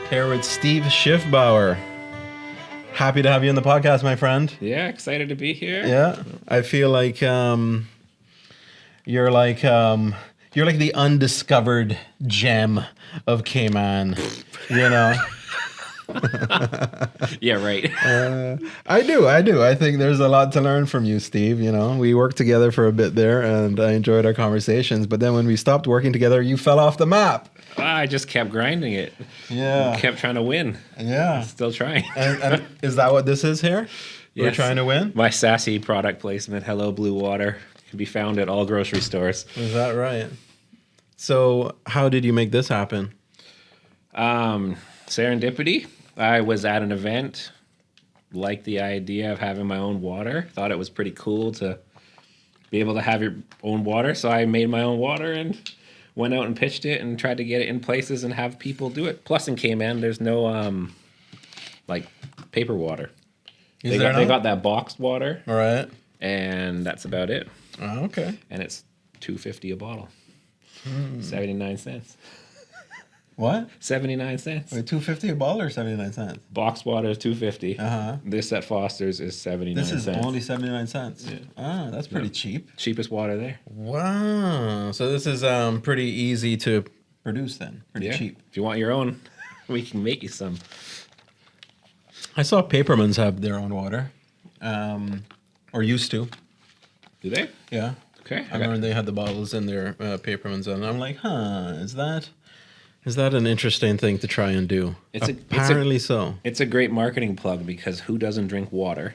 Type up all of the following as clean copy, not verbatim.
Here with Steve Schiffbauer. Happy to have you on the podcast, my friend. Yeah, excited to be here. Yeah, I feel like you're like the undiscovered gem of Cayman. You know. Yeah, right. I do. I think there's a lot to learn from you, Steve. You know, we worked together for a bit there, and I enjoyed our conversations. But then when we stopped working together, you fell off the map. I just kept grinding it. Yeah. Kept trying to win. Yeah. Still trying. And is that what this is here? We're Yes. trying to win? My sassy product placement, Hello Blu Water, can be found at all grocery stores. Is that right? So how did you make this happen? Serendipity. I was at an event, liked the idea of having my own water, thought it was pretty cool to be able to have your own water. So I made my own water and went out and pitched it and tried to get it in places and have people do it. Plus in Cayman, there's no like paper water. They got that boxed water. All right. And that's about it. Oh, okay. And it's $2.50 a bottle. 79 cents. What? 79 cents. Wait, $2.50 a bottle or 79 cents? Boxed water is $2.50. Uh-huh. This at Foster's is 79 This is cents. only 79 cents. Yeah. Ah, that's pretty cheap. Cheapest water there. Wow. So this is pretty easy to produce then. Pretty cheap. If you want your own, we can make you some. I saw Papermans have their own water. Or used to. Do they? Yeah. Okay. I remember they had the bottles in their Papermans, and I'm like, is that an interesting thing to try and do? Apparently so. It's a great marketing plug because who doesn't drink water?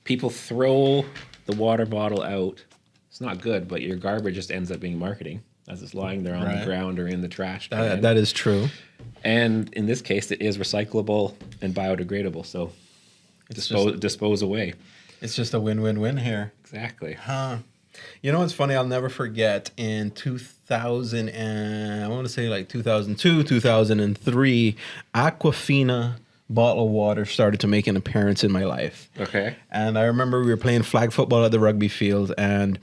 People throw the water bottle out. It's not good, but your garbage just ends up being marketing as it's lying there on the ground or in the trash can. That is true. And in this case, it is recyclable and biodegradable, so dispose away. It's just a win-win-win here. Exactly. Huh. You know what's funny? I'll never forget in 2000 and I want to say like 2002, 2003, Aquafina bottled water started to make an appearance in my life. Okay. And I remember we were playing flag football at the rugby field, and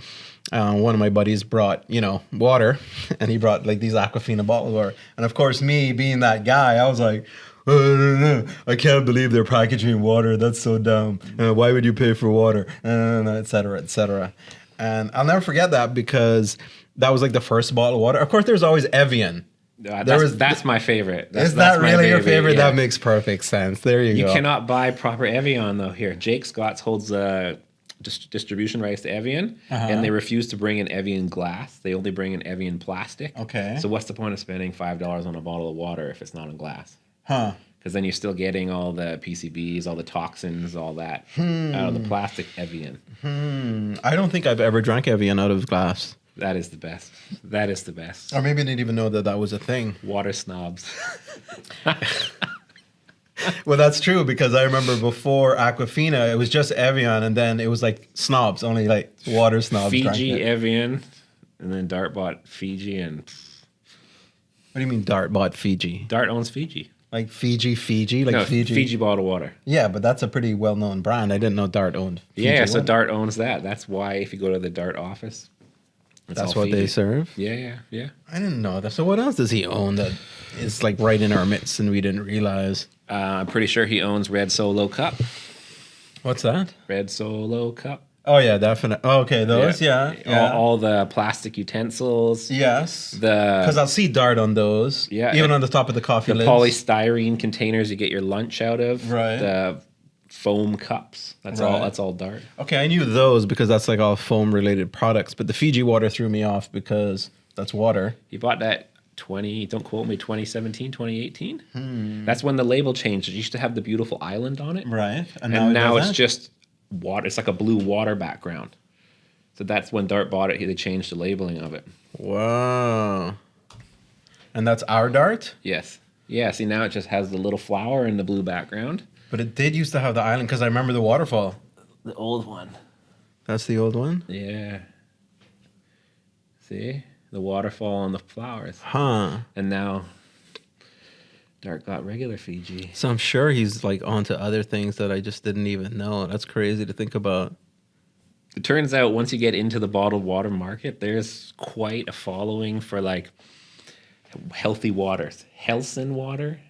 one of my buddies brought, water, and he brought like these Aquafina bottled water. And of course, me being that guy, I was like, oh, no, I can't believe they're packaging water. That's so dumb. Why would you pay for water? Et cetera, et cetera. And I'll never forget that because that was like the first bottle of water. Of course, there's always Evian. That's my favorite. Is that really your favorite? Yeah. That makes perfect sense. There you go. You cannot buy proper Evian, though. Here, Jake Scott's holds distribution rights to Evian, and they refuse to bring in Evian glass. They only bring in Evian plastic. Okay. So what's the point of spending $5 on a bottle of water if it's not in glass? Huh. Because then you're still getting all the PCBs, all the toxins, all that out of the plastic Evian. I don't think I've ever drank Evian out of glass. That is the best. That is the best. Or maybe I didn't even know that was a thing. Water snobs. Well, that's true because I remember before Aquafina, it was just Evian, and then it was like snobs, only like water snobs. Fiji, Evian, and then Dart bought Fiji, and what do you mean Dart bought Fiji? Dart owns Fiji. Like Fiji, like no, Fiji. Fiji bottled water. Yeah, but that's a pretty well-known brand. I didn't know Dart owned Fiji. Yeah, so Dart owns that. That's why if you go to the Dart office, that's what they serve? Yeah. I didn't know that. So what else does he own that is like right in our midst and we didn't realize? I'm pretty sure he owns Red Solo Cup. What's that? Red Solo Cup. Oh, yeah, definitely. Oh, okay, those, yeah. All the plastic utensils. Yes. Because I'll see Dart on those. Yeah. Even on the top of the coffee lids. Polystyrene containers you get your lunch out of. Right. The foam cups. That's all Dart. Okay, I knew those because that's like all foam-related products. But the Fiji water threw me off because that's water. You bought that 2017, 2018? That's when the label changed. It used to have the beautiful island on it. Right. And now it's just water. It's like a blue water background. So that's when Dart bought it. They changed the labeling of it. Wow. And that's our Dart? Yes. Yeah, see, now it just has the little flower in the blue background. But it did used to have the island because I remember the waterfall. The old one. That's the old one? Yeah. See? The waterfall and the flowers. Huh. And now Dart got regular Fiji. So I'm sure he's like onto other things that I just didn't even know. That's crazy to think about. It turns out once you get into the bottled water market, there's quite a following for like healthy waters. Helson water.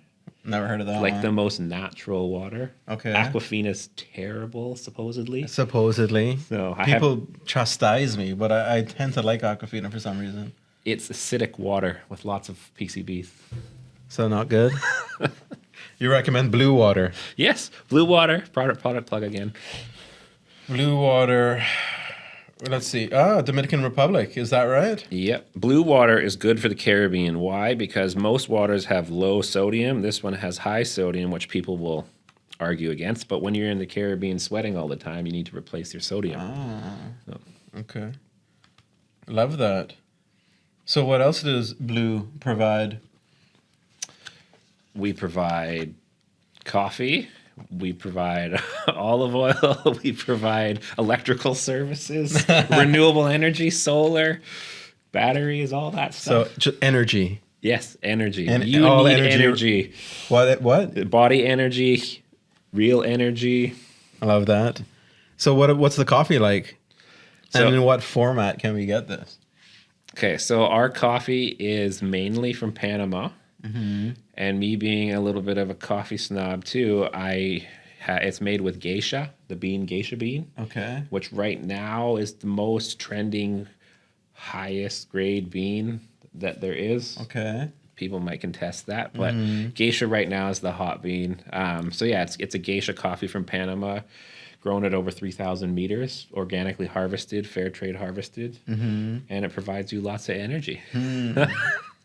Never heard of that Like one. the most natural water. Okay. Aquafina's terrible, supposedly. Supposedly. So People chastise me, but I tend to like Aquafina for some reason. It's acidic water with lots of PCBs. So not good. You recommend Blu Water? Yes, Blu Water, product plug again. Blu Water. Let's see. Dominican Republic. Is that right? Yep. Blu Water is good for the Caribbean. Why? Because most waters have low sodium. This one has high sodium, which people will argue against. But when you're in the Caribbean sweating all the time, you need to replace your sodium. So. Okay. Love that. So what else does Blu provide? We provide coffee. We provide olive oil. We provide electrical services, renewable energy, solar, batteries, all that stuff. So just energy. Yes, energy. And You all need energy- energy. What? Body energy, real energy. I love that. So what's the coffee like? So- And in what format can we get this? Okay, so our coffee is mainly from Panama. And me being a little bit of a coffee snob too, it's made with geisha, the geisha bean, Okay. which right now is the most trending, highest grade bean that there is. Okay. People might contest that, but geisha right now is the hot bean. So yeah, it's a geisha coffee from Panama, grown at over 3,000 meters, organically harvested, fair trade harvested, and it provides you lots of energy.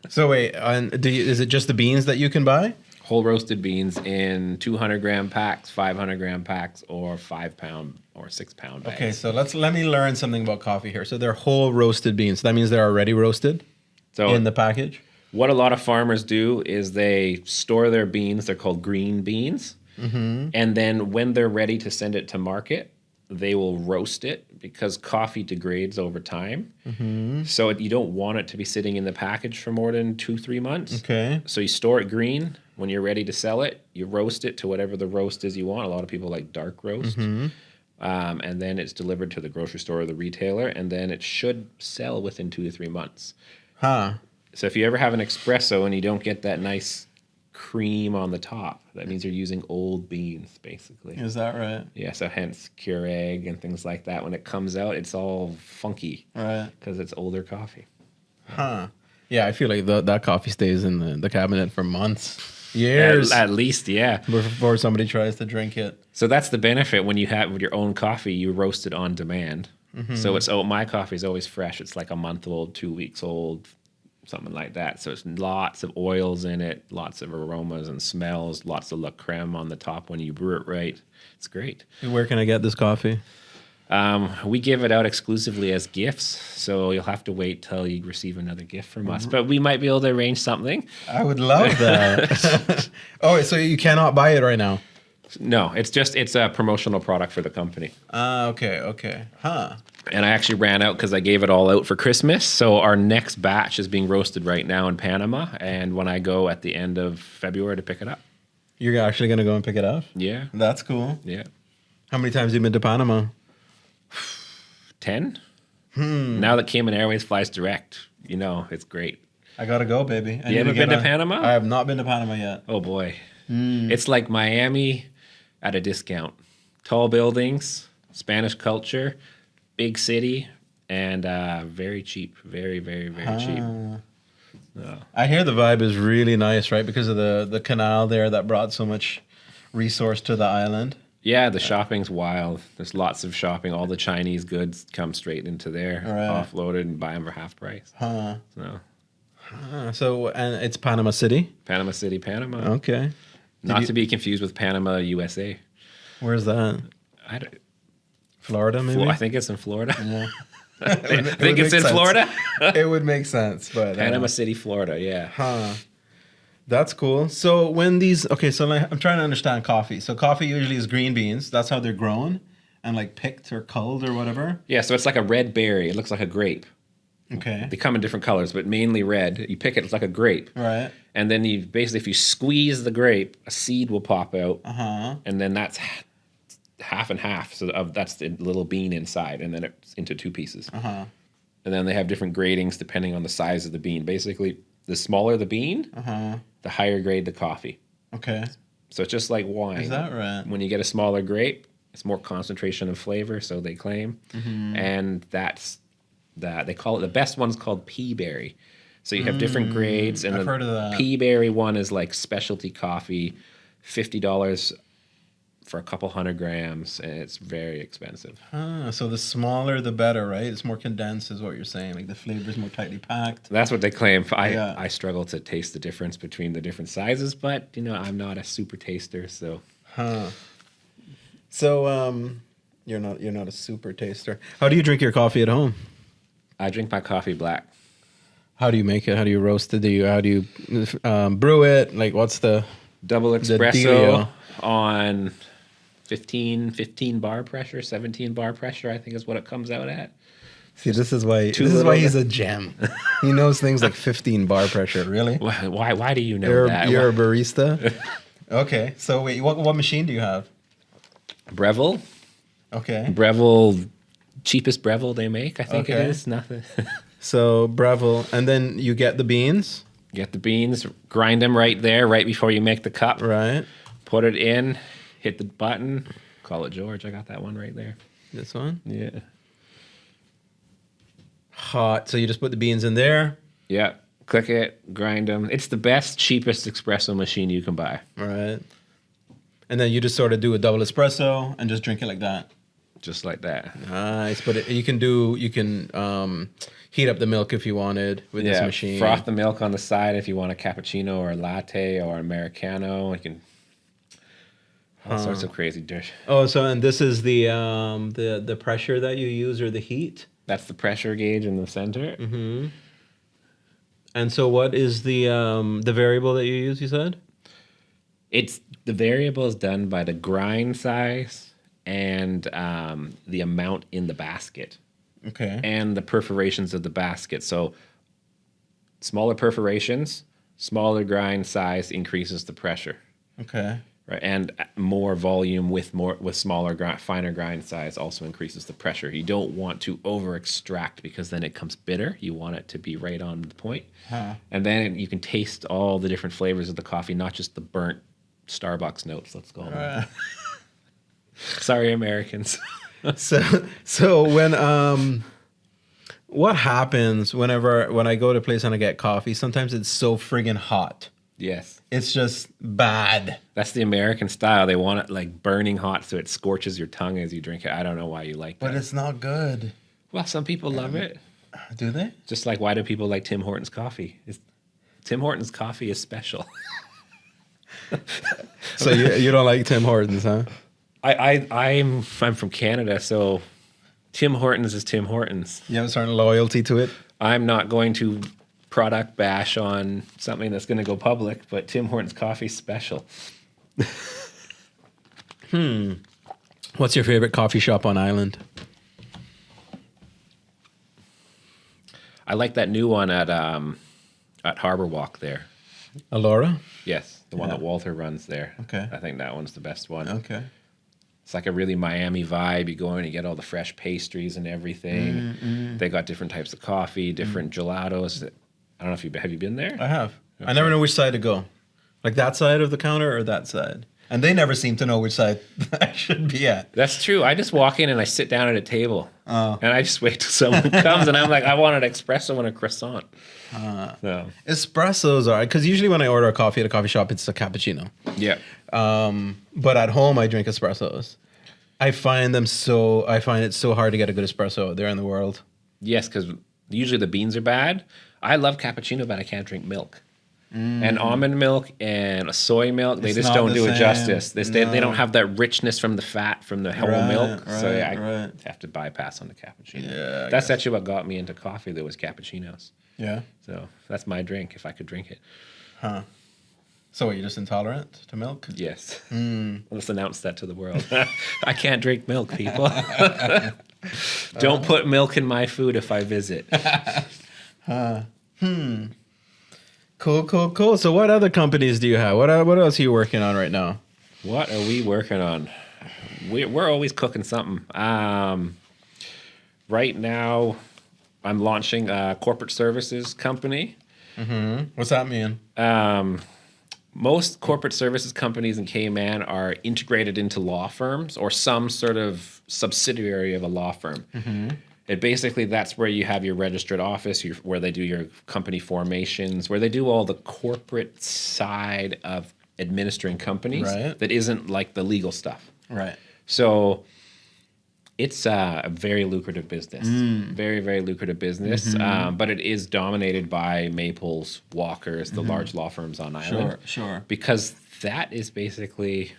So wait, is it just the beans that you can buy? Whole roasted beans in 200 gram packs, 500 gram packs, or 5 pound or 6 pound bags. Okay, so let me learn something about coffee here. So they're whole roasted beans. That means they're already roasted So in the package? what a lot of farmers do is they store their beans. They're called green beans. And then when they're ready to send it to market, they will roast it because coffee degrades over time. So you don't want it to be sitting in the package for more than 2-3 months. Okay. So you store it green. When you're ready to sell it, you roast it to whatever the roast is you want. A lot of people like dark roast. And then it's delivered to the grocery store or the retailer, and then it should sell within 2 to 3 months. Huh. So if you ever have an espresso and you don't get that nice cream on the top, that means you're using old beans, basically. Is that right? Yeah, so hence Keurig and things like that. When it comes out, it's all funky Right. because it's older coffee. Huh. Yeah, I feel like that coffee stays in the cabinet for months, years, At least, yeah. before somebody tries to drink it. So that's the benefit when you have with your own coffee, you roast it on demand. So my coffee is always fresh. It's like a month old, 2 weeks old, something like that. So it's lots of oils in it, lots of aromas and smells, lots of la creme on the top when you brew it right. It's great. Where can I get this coffee? We give it out exclusively as gifts, so you'll have to wait till you receive another gift from us. But we might be able to arrange something. I would love that. Oh, so you cannot buy it right now? No, it's a promotional product for the company. Okay. Huh. And I actually ran out because I gave it all out for Christmas. So our next batch is being roasted right now in Panama. And when I go at the end of February to pick it up. You're actually going to go and pick it up? Yeah. That's cool. Yeah. How many times have you been to Panama? 10? Now that Cayman Airways flies direct, it's great. I got to go, baby. You ever been to Panama? I have not been to Panama yet. Oh, boy. It's like Miami at a discount. Tall buildings, Spanish culture, big city, and very cheap. Very, very, very cheap. So. I hear the vibe is really nice, right? Because of the canal there that brought so much resource to the island. Yeah, the shopping's wild. There's lots of shopping. All the Chinese goods come straight into there, offloaded, and buy them for half price. Huh. So, And it's Panama City? Panama City, Panama. Okay. Not to be confused with Panama, USA. Where's that? Florida, maybe? I think it's in Florida. Yeah. I think it's in Florida. It would make sense, but Panama City, Florida. Yeah. Huh. That's cool. So when I'm trying to understand coffee. So coffee usually is green beans. That's how they're grown and like picked or culled or whatever. Yeah. So it's like a red berry. It looks like a grape. Okay. They come in different colors, but mainly red. You pick it. It's like a grape. Right. And then if you squeeze the grape, a seed will pop out. And then that's half and half. So that's the little bean inside, and then it's into two pieces. And then they have different gradings depending on the size of the bean. Basically, the smaller the bean, the higher grade the coffee. Okay. So it's just like wine. Is that right? When you get a smaller grape, it's more concentration of flavor, so they claim. And that's they call it, the best one's called pea berry. So you have different grades, and I've heard of the that. pea berry one is like specialty coffee, $50 for a couple 100 grams, and it's very expensive. So the smaller the better, right? It's more condensed, is what you're saying. Like the flavor's more tightly packed. That's what they claim. Yeah. I struggle to taste the difference between the different sizes, but I'm not a super taster, so. So you're not a super taster. How do you drink your coffee at home? I drink my coffee black. How do you make it? How do you roast it? How do you brew it? Like, what's the Double espresso dealio? on 15 bar pressure, 17 bar pressure, I think is what it comes out at. See, this is why he's a gem. He knows things like 15 bar pressure. Really? Why do you know that? You're a barista. Okay. So wait, what machine do you have? Breville. Okay. Breville, cheapest Breville they make, I think it Okay. is. Nothing. So Breville, and then you get the beans, Get the beans, grind them right there, right before you make the cup. right? Put it in, hit the button, call it George. I got that one right there. This one. Yeah. Hot. So you just put the beans in there, Yeah. Click it, grind them. It's the best, cheapest espresso machine you can buy. right? And then you just sort of do a double espresso and just drink it like that. Just like that. Nice. But you can heat up the milk if you wanted with this machine. Froth the milk on the side if you want a cappuccino or a latte or Americano. You can all sorts of crazy dish. Oh, so and this is the pressure that you use or the heat. That's the pressure gauge in the center. Mm-hmm. And so, what is the variable that you use? You said. It's the variable is done by the grind size and the amount in the basket Okay. and the perforations of the basket. So smaller perforations, smaller grind size increases the pressure. Okay. Right, and more volume with smaller, finer grind size also increases the pressure. You don't want to over extract because then it comes bitter. You want it to be right on the point, and then you can taste all the different flavors of the coffee, not just the burnt Starbucks notes. Let's call them. Sorry, Americans. So when what happens when I go to a place and I get coffee? Sometimes it's so friggin' hot. Yes, It's just bad. that's the American style. They want it like burning hot, so it scorches your tongue as you drink it. I don't know why you like that. But it's not good. Well, some people love it. Do they? Just like, why do people like Tim Hortons coffee? Tim Hortons coffee is special. So you don't like Tim Hortons, huh? I'm from Canada, so Tim Hortons is Tim Hortons. You have a certain loyalty to it. I'm not going to product bash on something that's going to go public, but Tim Hortons coffee is special. What's your favorite coffee shop on island? I like that new one at Harbor Walk there. Alora? Yes, the one Yeah. that Walter runs there. Okay. I think that one's the best one. Okay. It's like a really Miami vibe. You go in and get all the fresh pastries and everything. They got different types of coffee, different gelatos. I don't know if have you been there? I have. I never know which side to go. Like that side of the counter or that side. And they never seem to know which side I should be at. That's true. I just walk in and I sit down at a table. Oh. And I just wait till someone comes and I'm like, I want an espresso and a croissant. So, Espressos are, because usually when I order a coffee at a coffee shop, it's a cappuccino. yeah. But at home, I drink espressos. I find it so hard to get a good espresso out there in the world. Yes, because usually the beans are bad. I love cappuccino, but I can't drink milk. And almond milk and soy milk, they It's just not don't the do it same. justice. They No. don't have that richness from the fat from the whole Right, milk. So right, I right. have to bypass on the cappuccino. Yeah, I That's actually what got me into coffee, though, was cappuccinos. Yeah. So that's my drink if I could drink it. So what, you're just intolerant to milk? Yes. Let's announce that to the world. I can't drink milk, people. Don't put milk in my food if I visit. Cool. So what other companies do you have? What else are you working on right now? What are we working on? We're always cooking something. Right now, I'm launching a corporate services company. What's that mean? most corporate services companies in Cayman are integrated into law firms or some sort of subsidiary of a law firm. And basically, that's where you have your registered office, where they do your company formations, where they do all the corporate side of administering companies Right. that isn't like the legal stuff. Right. So it's a very lucrative business, very, very lucrative business. But it is dominated by Maples, Walkers, the large law firms on island. Sure. Because that is basically,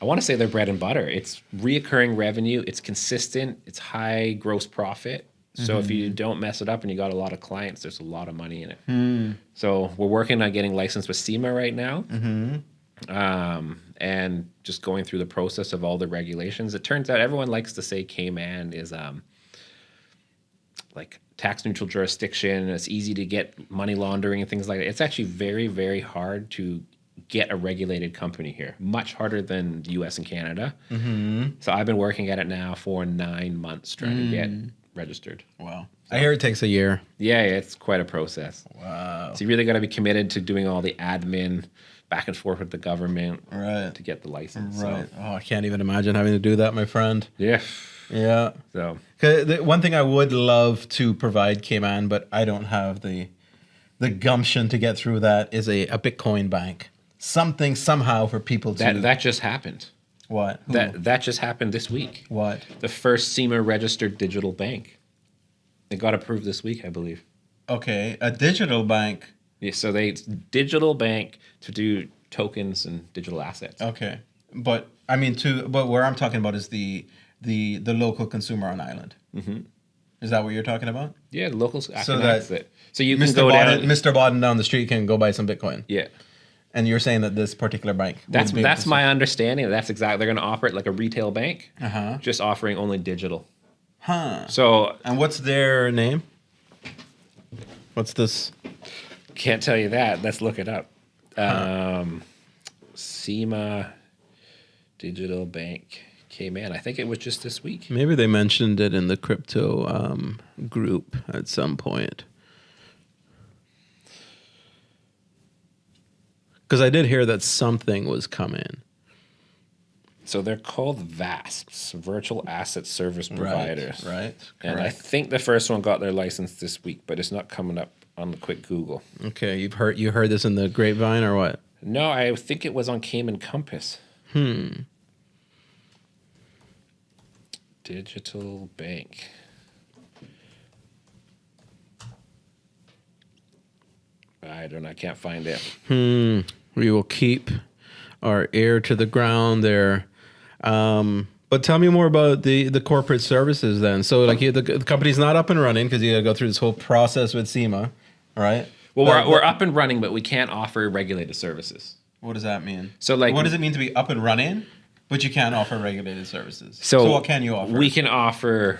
I want to say their bread and butter. It's reoccurring revenue. It's consistent. It's high gross profit. So if you don't mess it up and you got a lot of clients, there's a lot of money in it. So we're working on getting licensed with SEMA right now. And just going through the process of all the regulations. It turns out everyone likes to say Cayman is like tax neutral jurisdiction. It's easy to get money laundering and things like that. It's actually very, very hard to get a regulated company here. Much harder than the US and Canada. So I've been working at it now for 9 months trying to get registered. Wow. I hear it takes a year. Yeah, it's quite a process. Wow. So you really got to be committed to doing all the admin back and forth with the government to get the license. Right. So, Oh, I can't even imagine having to do that, my friend. yeah. Yeah. So 'Cause the one thing I would love to provide Cayman, but I don't have the gumption to get through that, is a Bitcoin bank. Something somehow for people to that just happened. what? Who? That just happened this week. What? The first SEMA registered digital bank. It got approved this week, I believe. Okay, a digital bank. Yeah, so digital bank to do tokens and digital assets. Okay, but I mean, but where I'm talking about is the local consumer on island. Is that what you're talking about? Yeah, the locals So access it. So you can Mr. go down. Mr. Bodden down the street can go buy some Bitcoin. Yeah. And you're saying that this particular bank. That's my understanding. That's exactly. They're going to operate like a retail bank, just offering only digital. Huh. So, And what's their name? What's this? can't tell you that. Let's look it up. SEMA Digital Bank Cayman. I think it was just this week. Maybe they mentioned it in the crypto group at some point. Because I did hear that something was coming. So they're called VASPs, Virtual Asset Service Providers. Right. And I think the first one got their license this week, but it's not coming up on the quick Google. Okay, you heard this in the grapevine or what? No, I think it was on Cayman Compass. Digital Bank. I don't know. I can't find it. We will keep our ear to the ground there. But tell me more about the corporate services then. So like the company's not up and running because you got to go through this whole process with SEMA, right? Well, we're up and running, but we can't offer regulated services. What does that mean? So like, what does it mean to be up and running, but you can't offer regulated services? So what can you offer? We can offer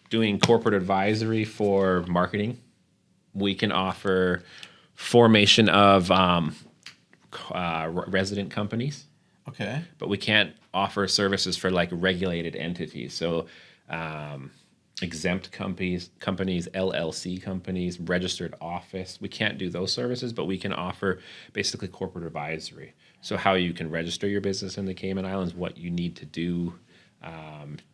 doing corporate advisory for marketing. We can offer formation of resident companies. Okay. But we can't offer services for like regulated entities. So exempt companies, LLC companies, registered office. We can't do those services, but we can offer basically corporate advisory. So how you can register your business in the Cayman Islands, what you need to do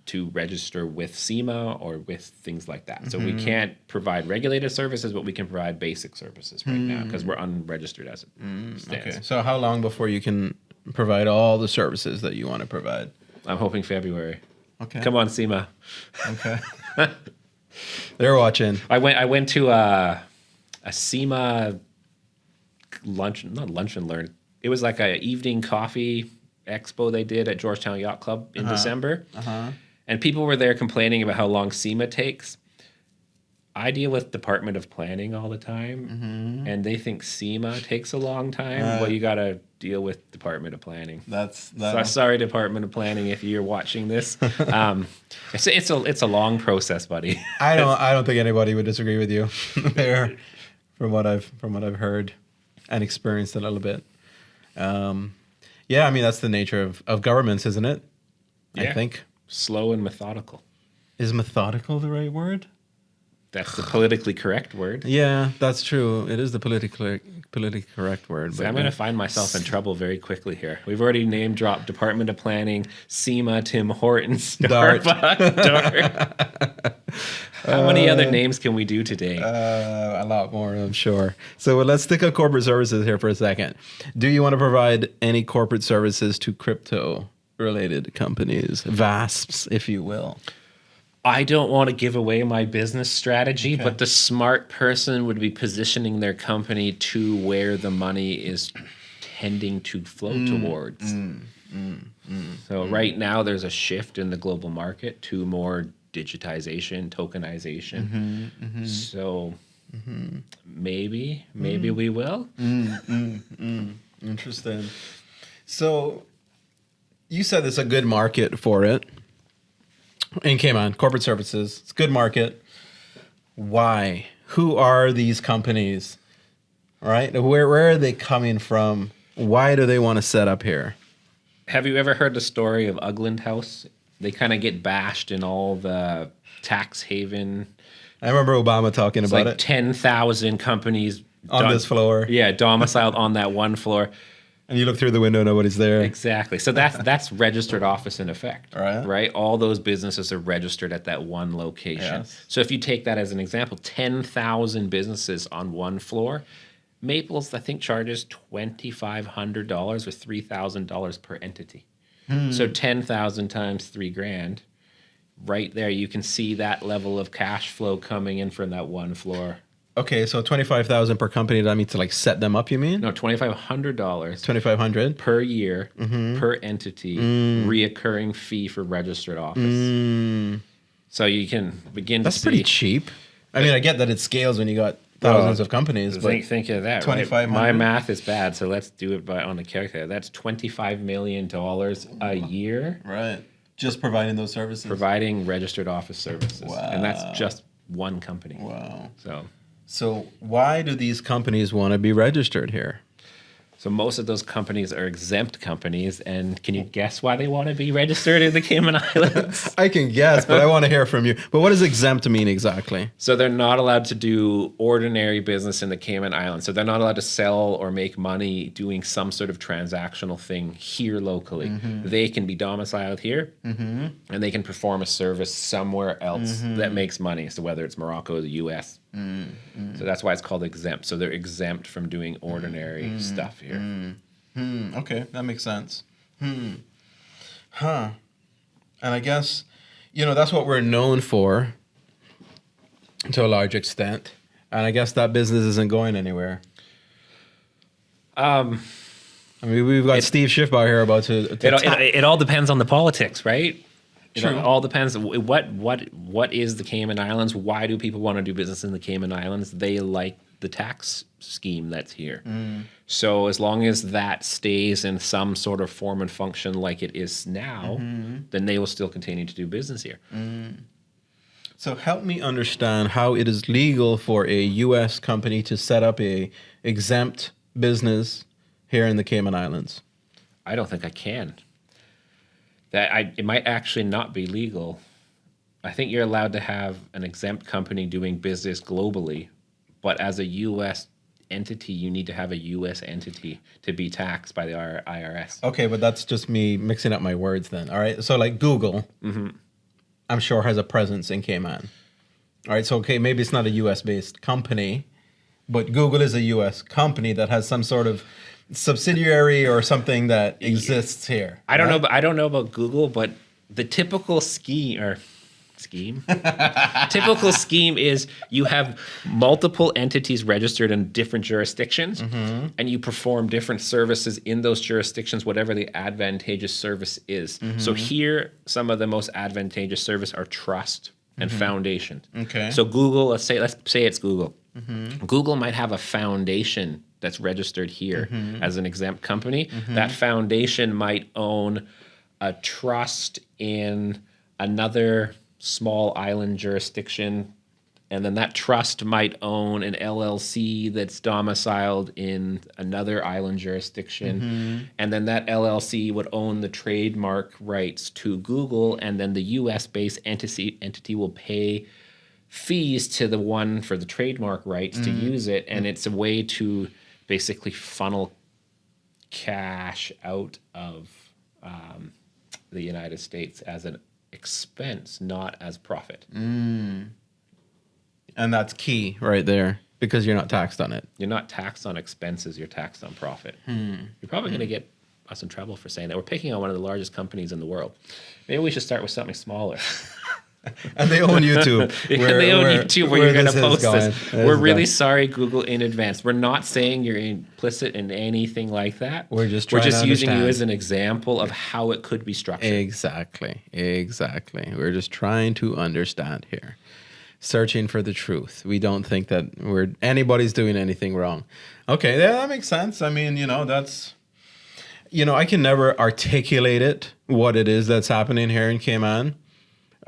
to register with SEMA or with things like that. So we can't provide regulated services, but we can provide basic services right now because we're unregistered as it stands. Okay. So how long before you can provide all the services that you want to provide? I'm hoping February. Okay. Come on, SEMA. Okay. They're watching. I went to a SEMA lunch, not lunch and learn. It was like a evening coffee expo they did at Georgetown Yacht Club in December. And people were there complaining about how long SEMA takes. I deal with Department of Planning all the time, and they think SEMA takes a long time. Well, you got to deal with Department of Planning. So sorry, Department of Planning, if you're watching this. It's a long process, buddy. I don't think anybody would disagree with you there, from what I've heard and experienced a little bit. Yeah, I mean that's the nature of governments, isn't it? Yeah. I think Slow and methodical. Is methodical the right word? That's the politically correct word. Yeah, that's true. It is the politically correct word. So But I'm going to find myself in trouble very quickly here. We've already name dropped Department of Planning, SEMA, Tim Hortons, Dart. Starbucks, Dart. How many other names can we do today? a lot more, I'm sure. So let's stick on corporate services here for a second. Do you want to provide any corporate services to crypto-related companies, VASPs, if you will? I don't want to give away my business strategy, but the smart person would be positioning their company to where the money is tending to flow towards. So right now there's a shift in the global market to more digitization, tokenization. So maybe we will. Interesting. So you said it's a good market for it. In Cayman, corporate services, it's a good market. Why? Who are these companies? Right? Where are they coming from? Why do they want to set up here? Have you ever heard the story of Ugland House? They kind of get bashed in all the tax haven. I remember Obama talking It's about like it 10,000 companies on this floor. Yeah, domiciled on that one floor. And you look through the window, nobody's there. Exactly. So that's registered office in effect, Right. right? All those businesses are registered at that one location. Yes. So if you take that as an example, 10,000 businesses on one floor, Maples, I think, charges $2,500 or $3,000 per entity. So 10,000 times $3,000, right there, you can see that level of cash flow coming in from that one floor. Okay, so 25,000 per company. That means to like set them up. You mean? No, $2,500 2,500 per year per entity, reoccurring fee for registered office. So you can begin That's to see. pretty cheap. I mean, I get that it scales when you got thousands of companies, but Think of that. Right? 2,500? My math is bad, so let's do it on the calculator. That's $25 million a year right, just providing those services. providing registered office services, and that's Wow. just one company. Wow. So why do these companies want to be registered here? So most of those companies are exempt companies, and can you guess why they want to be registered in the Cayman Islands? I can guess, but I want to hear from you. But what does exempt mean exactly? So they're not allowed to do ordinary business in the Cayman Islands. So they're not allowed to sell or make money doing some sort of transactional thing here locally. They can be domiciled here, and they can perform a service somewhere else that makes money. So whether it's Morocco or the U.S., so that's why it's called exempt. So they're exempt from doing ordinary stuff here. Okay, that makes sense. Huh. And I guess, that's what we're known for to a large extent. And I guess that business isn't going anywhere. I mean, we've got Steve Schiffbauer here about to It all depends on the politics, right? True. It all depends. What is the Cayman Islands? Why do people want to do business in the Cayman Islands? They like the tax scheme that's here. So as long as that stays in some sort of form and function like it is now, then they will still continue to do business here. So help me understand how it is legal for a U.S. company to set up a exempt business here in the Cayman Islands. I don't think I can. It might actually not be legal. I think you're allowed to have an exempt company doing business globally, but as a U.S. entity, you need to have a U.S. entity to be taxed by the IRS. Okay, but that's just me mixing up my words then. All right, so like Google, I'm sure has a presence in Cayman. All right, so okay, maybe it's not a U.S.-based company, but Google is a U.S. company that has some sort of subsidiary or something that exists here. I don't know, but I don't know about Google, but the typical typical scheme is you have multiple entities registered in different jurisdictions, and you perform different services in those jurisdictions, whatever the advantageous service is. So here, some of the most advantageous service are trust and foundation. Okay. So Google, let's say it's Google. Google might have a foundation that's registered here as an exempt company. That foundation might own a trust in another small island jurisdiction, and then that trust might own an LLC that's domiciled in another island jurisdiction, and then that LLC would own the trademark rights to Google, and then the US-based entity will pay fees to the one for the trademark rights to use it, and it's a way to basically funnel cash out of the United States as an expense, not as profit. And that's key right there because you're not taxed on it. You're not taxed on expenses, you're taxed on profit. You're probably going to get us in trouble for saying that. We're picking on one of the largest companies in the world. Maybe we should start with something smaller. And they own YouTube. They own YouTube where you're going to post this. We're really going. sorry, Google, in advance. We're not saying you're implicit in anything like that. We're just trying to using you understand. as an example of how it could be structured. Exactly. We're just trying to understand here. Searching for the truth. We don't think that anybody's doing anything wrong. Okay, yeah, that makes sense. I mean, that's, I can never articulate it, what it is that's happening here in Cayman.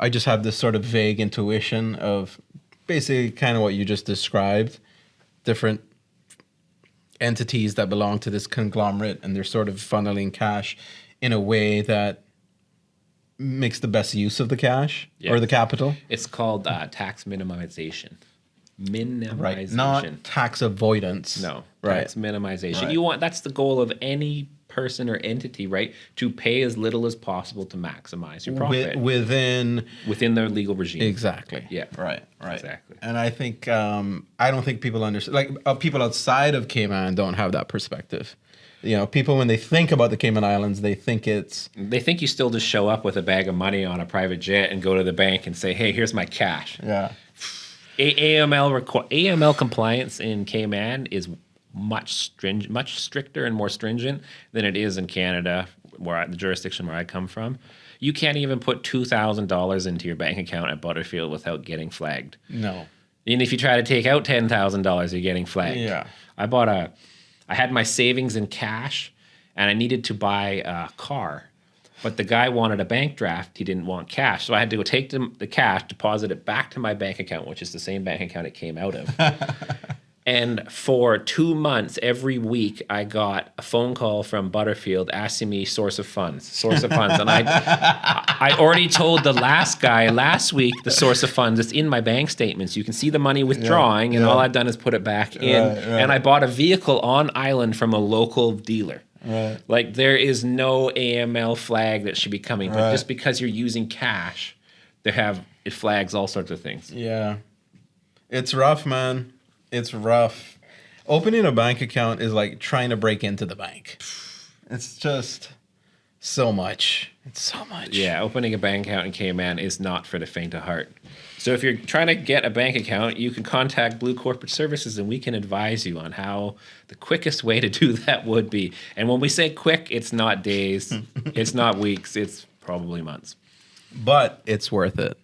I just have this sort of vague intuition of basically kind of what you just described, different entities that belong to this conglomerate, and they're sort of funneling cash in a way that makes the best use of the cash or the capital. It's called tax minimization. Right, not tax avoidance. No, right. Tax minimization. Right. That's the goal of any person or entity, right? To pay as little as possible to maximize your profit within their legal regime. Exactly. Yeah. Right. Exactly. And I think I don't think people understand. Like people outside of Cayman don't have that perspective. People when they think about the Cayman Islands, they think you still just show up with a bag of money on a private jet and go to the bank and say, "Hey, here's my cash." Yeah. AML compliance in Cayman is much stricter and more stringent than it is in Canada, the jurisdiction where I come from. You can't even put $2,000 into your bank account at Butterfield without getting flagged. No. And if you try to take out $10,000, you're getting flagged. Yeah. I had my savings in cash, and I needed to buy a car. But the guy wanted a bank draft. He didn't want cash. So I had to go take the cash, deposit it back to my bank account, which is the same bank account it came out of. And for 2 months, every week, I got a phone call from Butterfield asking me source of funds. And I already told the last guy last week the source of funds. It's in my bank statements. You can see the money withdrawing, and all I've done is put it back in. Right. And I bought a vehicle on island from a local dealer. Right. Like, there is no AML flag that should be coming. But just because you're using cash, it flags all sorts of things. Yeah. It's rough, man. It's rough. Opening a bank account is like trying to break into the bank. It's just so much. It's so much. Yeah, opening a bank account in Cayman is not for the faint of heart. So if you're trying to get a bank account, you can contact Blu Corporate Services, and we can advise you on how the quickest way to do that would be. And when we say quick, it's not days, it's not weeks, it's probably months. But it's worth it.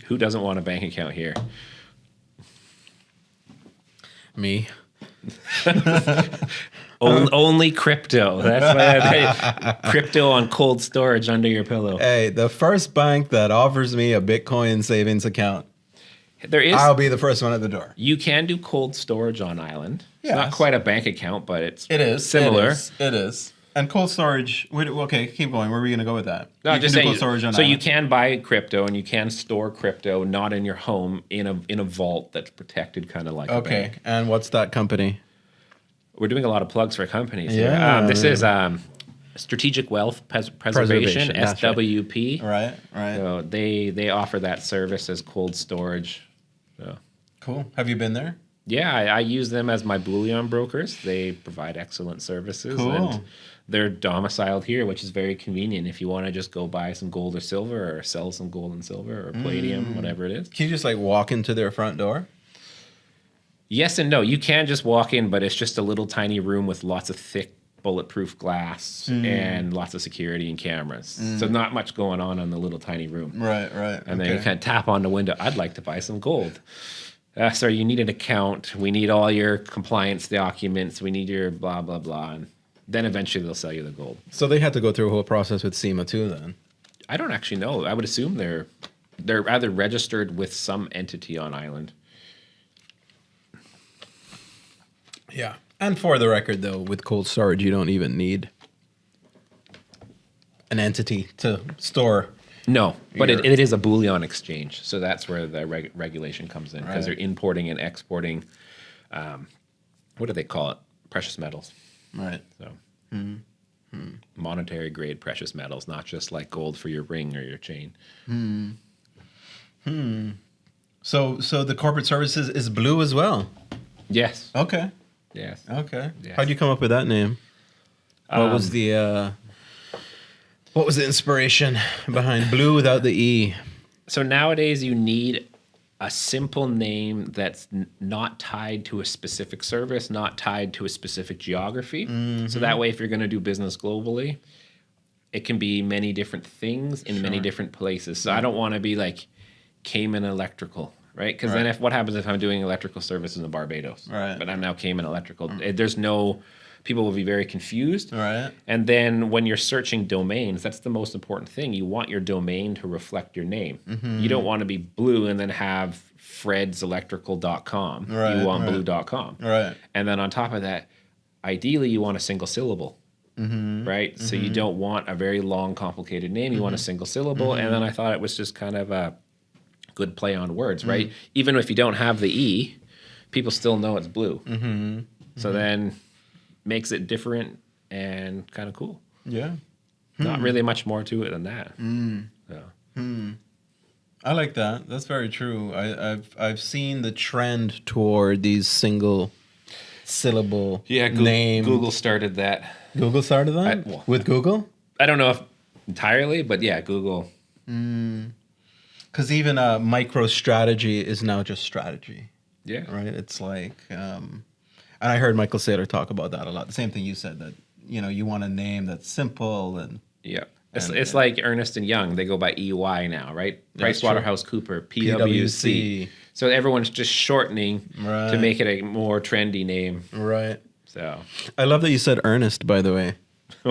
Who doesn't want a bank account here? Me. Only crypto. That's why I tell you, crypto on cold storage under your pillow. Hey, the first bank that offers me a Bitcoin savings account, I'll be the first one at the door. You can do cold storage on island. Yes. It's not quite a bank account, but it is similar. It is. And cold storage. Okay, keep going. Where are we going to go with that? No, just saying. Cold storage on so island. you can buy crypto and you can store crypto not in your home in a vault that's protected, kind of like a bank. And what's that company? We're doing a lot of plugs for companies. Yeah. This is Strategic Wealth Preservation, SWP. Right. So they offer that service as cold storage. So. Cool. Have you been there? Yeah, I use them as my bullion brokers. They provide excellent services. Cool. And they're domiciled here, which is very convenient if you want to just go buy some gold or silver or sell some gold and silver or palladium, whatever it is. Can you just walk into their front door? Yes and no. You can just walk in, but it's just a little tiny room with lots of thick bulletproof glass and lots of security and cameras. So not much going on the little tiny room. Right. And then you kind of tap on the window. I'd like to buy some gold. Sir, you need an account. We need all your compliance documents. We need your blah, blah, blah. And then eventually they'll sell you the gold. So they had to go through a whole process with SEMA too then? I don't actually know. I would assume they're either registered with some entity on island. Yeah. And for the record, though, with cold storage, you don't even need an entity to store No, but You're- it is a bullion exchange. So that's where the regulation comes in, because Right. they're importing and exporting, what do they call it? Precious metals. Right. So monetary grade precious metals, not just like gold for your ring or your chain. So the corporate services is Blu as well. Yes. Okay. Yes. Okay. Yes. How'd you come up with that name? What was the inspiration behind Blu without the E? So nowadays you need a simple name that's not tied to a specific service, not tied to a specific geography. So that way, if you're going to do business globally, it can be many different things in many different places. So I don't want to be like Cayman Electrical, right? Because then what happens if I'm doing electrical services in Barbados? Right. But I'm now Cayman Electrical. There's no, people will be very confused. Right. And then when you're searching domains, that's the most important thing. You want your domain to reflect your name. You don't want to be Blu and then have fredselectrical.com. Right, You want right. Blu.com. Right. And then on top of that, ideally you want a single syllable. Right? So you don't want a very long, complicated name. You want a single syllable. And then I thought it was just kind of a good play on words, right? Even if you don't have the E, people still know it's Blu. So then makes it different and kind of cool. Yeah. Not really much more to it than that. So. I like that. That's very true. I've seen the trend toward these single syllable name. Google started that. Google started that with Google. I don't know if entirely, but yeah, Google. Because even MicroStrategy is now just strategy, Yeah. right? It's like, and I heard Michael Saylor talk about that a lot. The same thing you said, that you want a name that's simple and Yeah. It's like Ernest and Young. They go by EY now, right? PricewaterhouseCooper, PwC. So everyone's just shortening to make it a more trendy name. right. So I love that you said Ernest, by the way,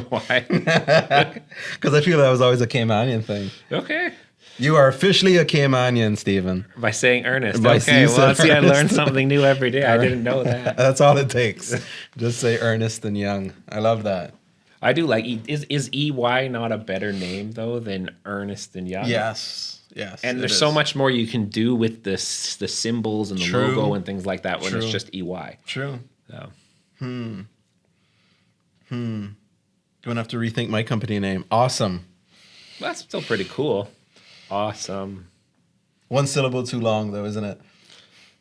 why? because I feel that was always a Caymanian thing. Okay. You are officially a Caymanian, Stephen. By saying Ernest. By Okay. you Well, said see, I learn Ernest. something new every day. I didn't know that. That's all it takes. Just say Ernest and Young. I love that. I do like, is EY not a better name though than Ernest and Young? Yes. And there's so much more you can do with the symbols and the True. logo and things like that when it's True. just EY. True. So. Going to have to rethink my company name. Awesome. Well, that's still pretty cool. Awesome. One syllable too long, though, isn't it?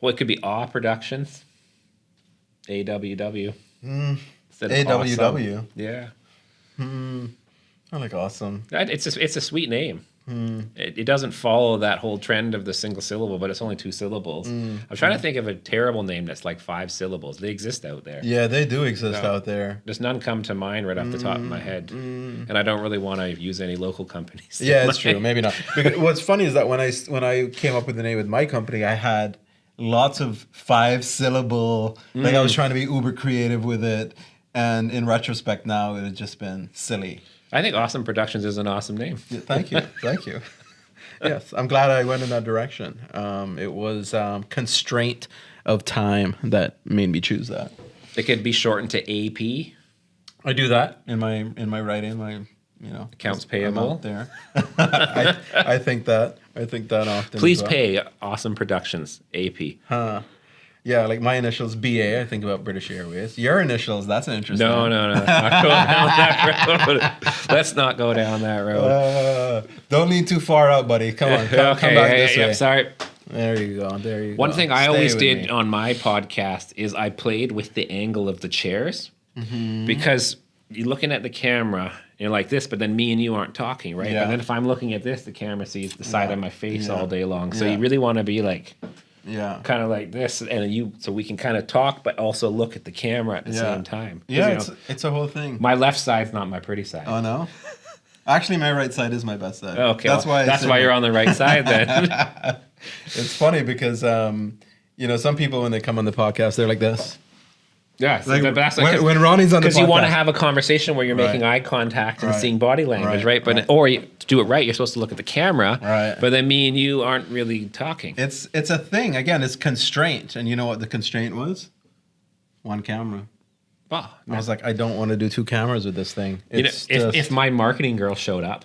Well, it could be Aw Productions. AWW. Instead of AWW. Awesome. Yeah. I like awesome. It's a sweet name. It doesn't follow that whole trend of the single syllable, but it's only 2 syllables. I'm trying to think of a terrible name that's like 5 syllables. They exist out there. Yeah, they do exist out there. There's none come to mind right off the top of my head. And I don't really want to use any local companies. Yeah, it's true. Maybe not. Because what's funny is that when I came up with the name with my company, I had lots of 5 syllable. Like I was trying to be uber creative with it, and in retrospect, now it had just been silly. I think Awesome Productions is an awesome name. Yeah, thank you. Thank you. Yes, I'm glad I went in that direction. It was constraint of time that made me choose that. It could be shortened to AP. I do that in my writing. Accounts payable. out there. I think that often. Please as well. pay Awesome Productions, AP. Yeah, like my initials BA. I think about British Airways. Your initials. That's an interesting. No. Let's not go down that road. Let's not go down that road. Don't lean too far out, buddy. Come on, come back this way. Sorry. There you go. There you go. One thing I Stay always with did me. on my podcast is I played with the angle of the chairs because you're looking at the camera and you're like this, but then me and you aren't talking, right? Yeah. But then if I'm looking at this, the camera sees the side of my face Yeah. all day long. So Yeah. you really want to be like Yeah. kind of like this, and so we can kind of talk, but also look at the camera at the same time. 'Cause, Yeah, you know, it's a whole thing. my left side's not my pretty side. Oh no. Actually, my right side is my best side. Okay, that's why. That's why you're on the right side then. It's funny because some people when they come on the podcast, they're like this. Yeah, so Like that's when Ronnie's on the podcast, because you want to have a conversation where you're making Right. eye contact and Right. seeing body language, Right. right? But or to do it right, you're supposed to look at the camera, Right. But then me and you aren't really talking. It's a thing. Again, it's constraint, and you know what the constraint was? One camera. Oh, I was like, I don't want to do 2 cameras with this thing. you know, It's if my marketing girl showed up,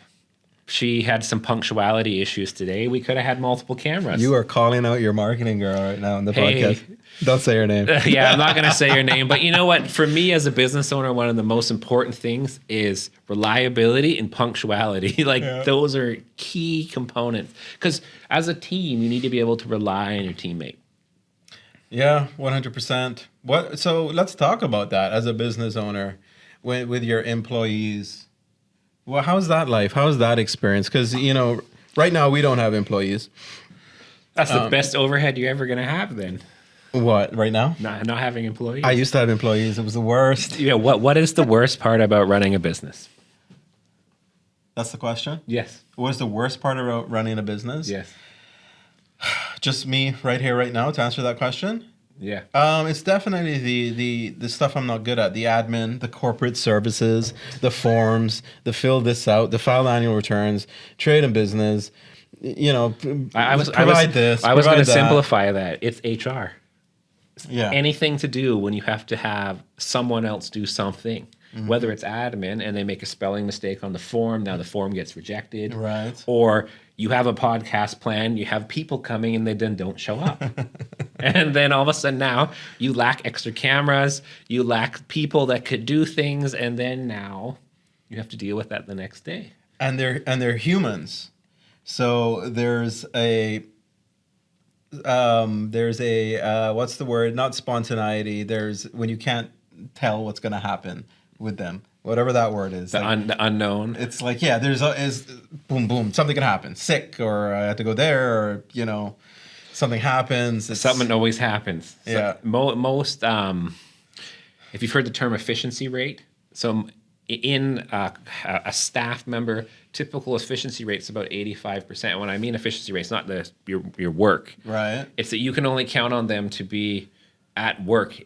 she had some punctuality issues today, we could have had multiple cameras. You are calling out your marketing girl right now on the podcast. Don't say her name. Yeah, I'm not going to say your name, but you know what? For me as a business owner, one of the most important things is reliability and punctuality. Those are key components. Because as a team, you need to be able to rely on your teammate. Yeah, 100%. So let's talk about that as a business owner with your employees. Well, how's that life? How's that experience? Because, right now we don't have employees. That's the best overhead you're ever going to have then. What, right now? Not having employees. I used to have employees. It was the worst. Yeah, what is the worst part about running a business? That's the question? Yes. What is the worst part about running a business? Yes. Just me right here, right now, to answer that question? Yeah. It's definitely the stuff I'm not good at. The admin, the corporate services, the forms, the fill this out, the file annual returns, trade and business. I was going to simplify that. It's HR. Yeah. Anything to do when you have to have someone else do something, whether it's admin and they make a spelling mistake on the form, now the form gets rejected. Right. Or you have a podcast plan, you have people coming and they then don't show up. And then all of a sudden now you lack extra cameras, you lack people that could do things, and then now you have to deal with that the next day. And they're humans. So there's a what's the word? Not spontaneity. There's when you can't tell what's going to happen with them, whatever that word is. The unknown. It's like, yeah, is boom, boom, something can happen. Sick, or I have to go there, or something happens. Something always happens. Yeah. So most, if you've heard the term efficiency rate, so in a staff member, typical efficiency rate is about 85%. When I mean efficiency rate, it's not your work. Right. It's that you can only count on them to be at work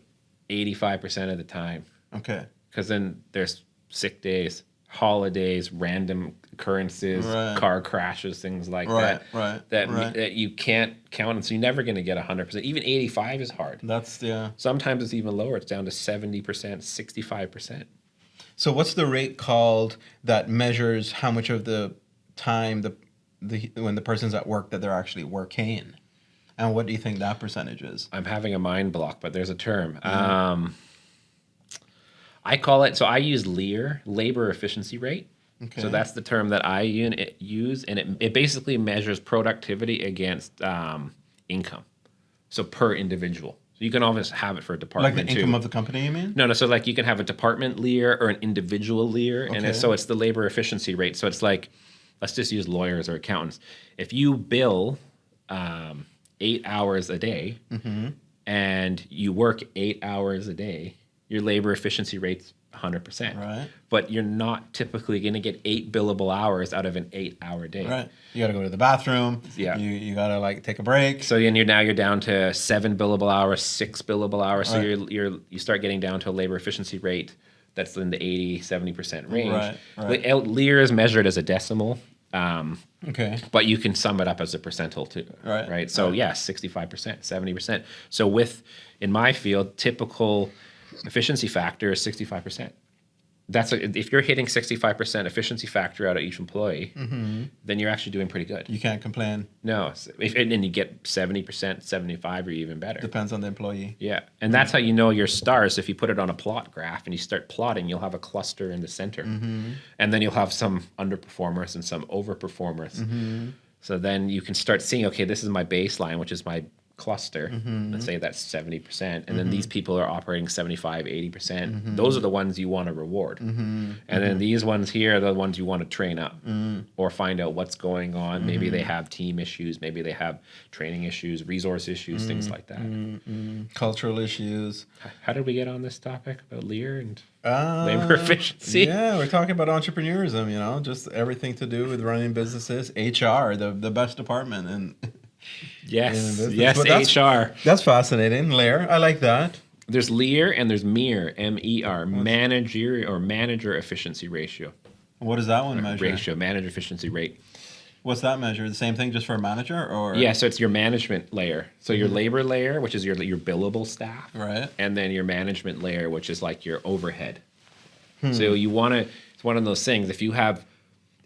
85% of the time. Okay. Because then there's sick days, holidays, random occurrences, car crashes, things like that. Right. That you can't count on. So you're never going to get 100%. Even 85 is hard. Sometimes it's even lower. It's down to 70%, 65%. So what's the rate called that measures how much of the time when the person's at work that they're actually working? And what do you think that percentage is? I'm having a mind block, but there's a term. I call it, so I use LEAR, labor efficiency rate. Okay. So that's the term that I use, and it basically measures productivity against income. So per individual. So you can always have it for a department like the income of the company, you mean? No. So like you can have a department LEAR or an individual LEAR, and it's the labor efficiency rate. So it's like, let's just use lawyers or accountants. If you bill 8 hours a day and you work 8 hours a day, your labor efficiency rate's 100%. Right. But you're not typically going to get 8 billable hours out of an 8-hour day. Right. You got to go to the bathroom. Yeah. You got to take a break. So you're down to 7 billable hours, 6 billable hours. So you start getting down to a labor efficiency rate that's in the 80-70% range. Right. LEAR is measured as a decimal. But you can sum it up as a percentile too. Right. So 65%, 70%. So in my field, typical efficiency factor is 65%. If you're hitting 65% efficiency factor out of each employee, then you're actually doing pretty good. You can't complain. No, and then you get 70%, 75, or even better. Depends on the employee. Yeah, and that's how you know your stars. If you put it on a plot graph and you start plotting, you'll have a cluster in the center, and then you'll have some underperformers and some overperformers. So then you can start seeing, okay, this is my baseline, which is my cluster. Let's say that's 70%, and then these people are operating 75, 80%. Those are the ones you want to reward. And then these ones here are the ones you want to train up or find out what's going on. Maybe they have team issues, maybe they have training issues, resource issues, things like that. Cultural issues. How did we get on this topic about LEAR and labor efficiency? Yeah, we're talking about entrepreneurism, just everything to do with running businesses. HR, the best department and Yes, HR. That's fascinating. LEAR, I like that. There's LEAR and there's MER, M-E-R, manager efficiency ratio. What does that one measure? Manager efficiency rate. What's that measure? The same thing just for a manager, or? Yeah, so it's your management layer. So your labor layer, which is your billable staff, right? And then your management layer, which is like your overhead. So it's one of those things. If you have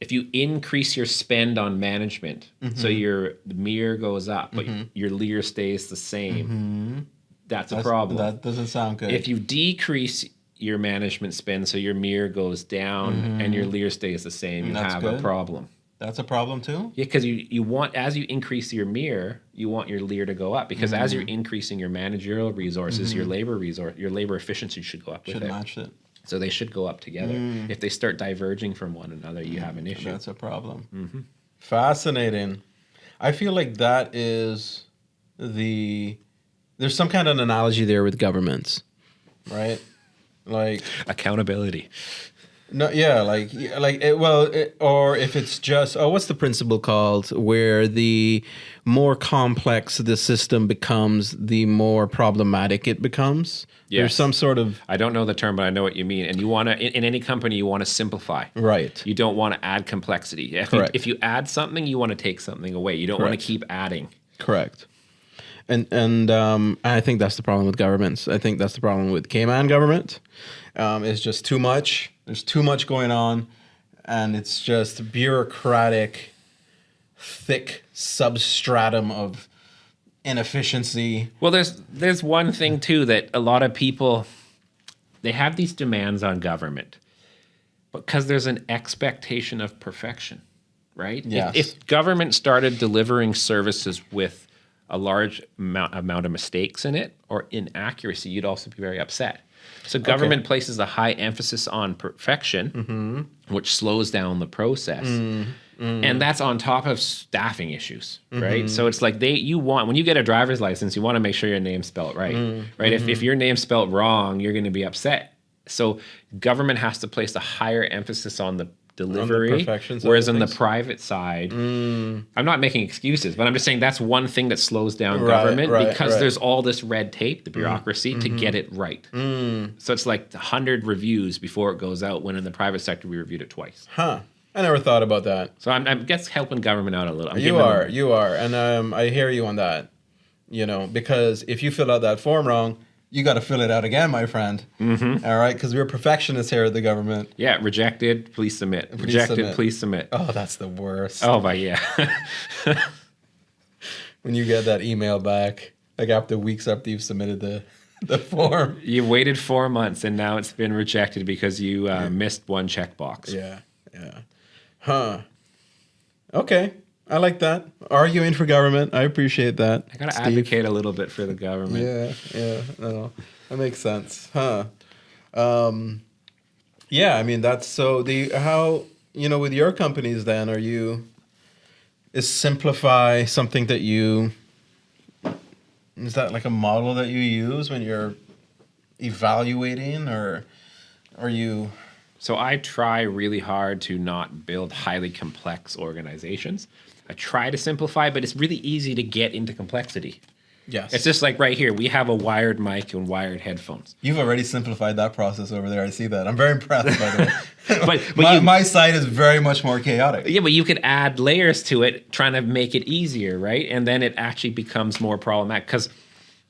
if you increase your spend on management, so the mirror goes up, but your leer stays the same, that's a problem. That doesn't sound good. If you decrease your management spend, so your mirror goes down and your leer stays the same, you have a problem. That's a problem too? Yeah, because you want, as you increase your mirror, you want your leer to go up, because as you're increasing your managerial resources, your labor efficiency should go up with it. Should match it. So they should go up together. If they start diverging from one another, you have an issue. That's a problem. Fascinating. I feel like that is there's some kind of an analogy there with governments, right? Like accountability. No, yeah, or if it's just, what's the principle called, where the more complex the system becomes, the more problematic it becomes? Yes. There's some sort of... I don't know the term, but I know what you mean. And you want to, in any company, you want to simplify. Right. You don't want to add complexity. If you add something, you want to take something away. You don't want to keep adding. Correct. And I think that's the problem with governments. I think that's the problem with Cayman government. It's just too much. There's too much going on, and it's just bureaucratic, thick substratum of inefficiency. Well, there's one thing too, that a lot of people, they have these demands on government because there's an expectation of perfection, right? Yes. If government started delivering services with a large amount of mistakes in it or inaccuracy, you'd also be very upset. So government places a high emphasis on perfection, which slows down the process. And that's on top of staffing issues, right? So it's like when you get a driver's license, you want to make sure your name's spelled right, right? If your name's spelled wrong, you're going to be upset. So government has to place a higher emphasis on the delivery, whereas in the private side, I'm not making excuses, but I'm just saying that's one thing that slows down government because there's all this red tape, the bureaucracy, to get it right. So it's like 100 reviews before it goes out, when in the private sector we reviewed it twice. Huh. I never thought about that. So I guess helping government out a little. You are. And I hear you on that, because if you fill out that form wrong, you got to fill it out again, my friend. All right, because we're perfectionists here at the government. Yeah, rejected, please submit. Please submit. Oh, that's the worst. Oh, but yeah. When you get that email back, like after weeks after you've submitted the form. You waited 4 months, and now it's been rejected because you missed one checkbox. Yeah. Huh. Okay. I like that. Arguing for government. I appreciate that. I got to advocate a little bit for the government. Yeah. No, that makes sense. Huh. Yeah, I mean, that's so with your companies then, is Simplify something that is that like a model that you use when you're evaluating, or are you... So I try really hard to not build highly complex organizations. I try to simplify, but it's really easy to get into complexity. Yes. It's just like right here. We have a wired mic and wired headphones. You've already simplified that process over there. I see that. I'm very impressed, by the way. but my site is very much more chaotic. Yeah, but you could add layers to it, trying to make it easier, right? And then it actually becomes more problematic because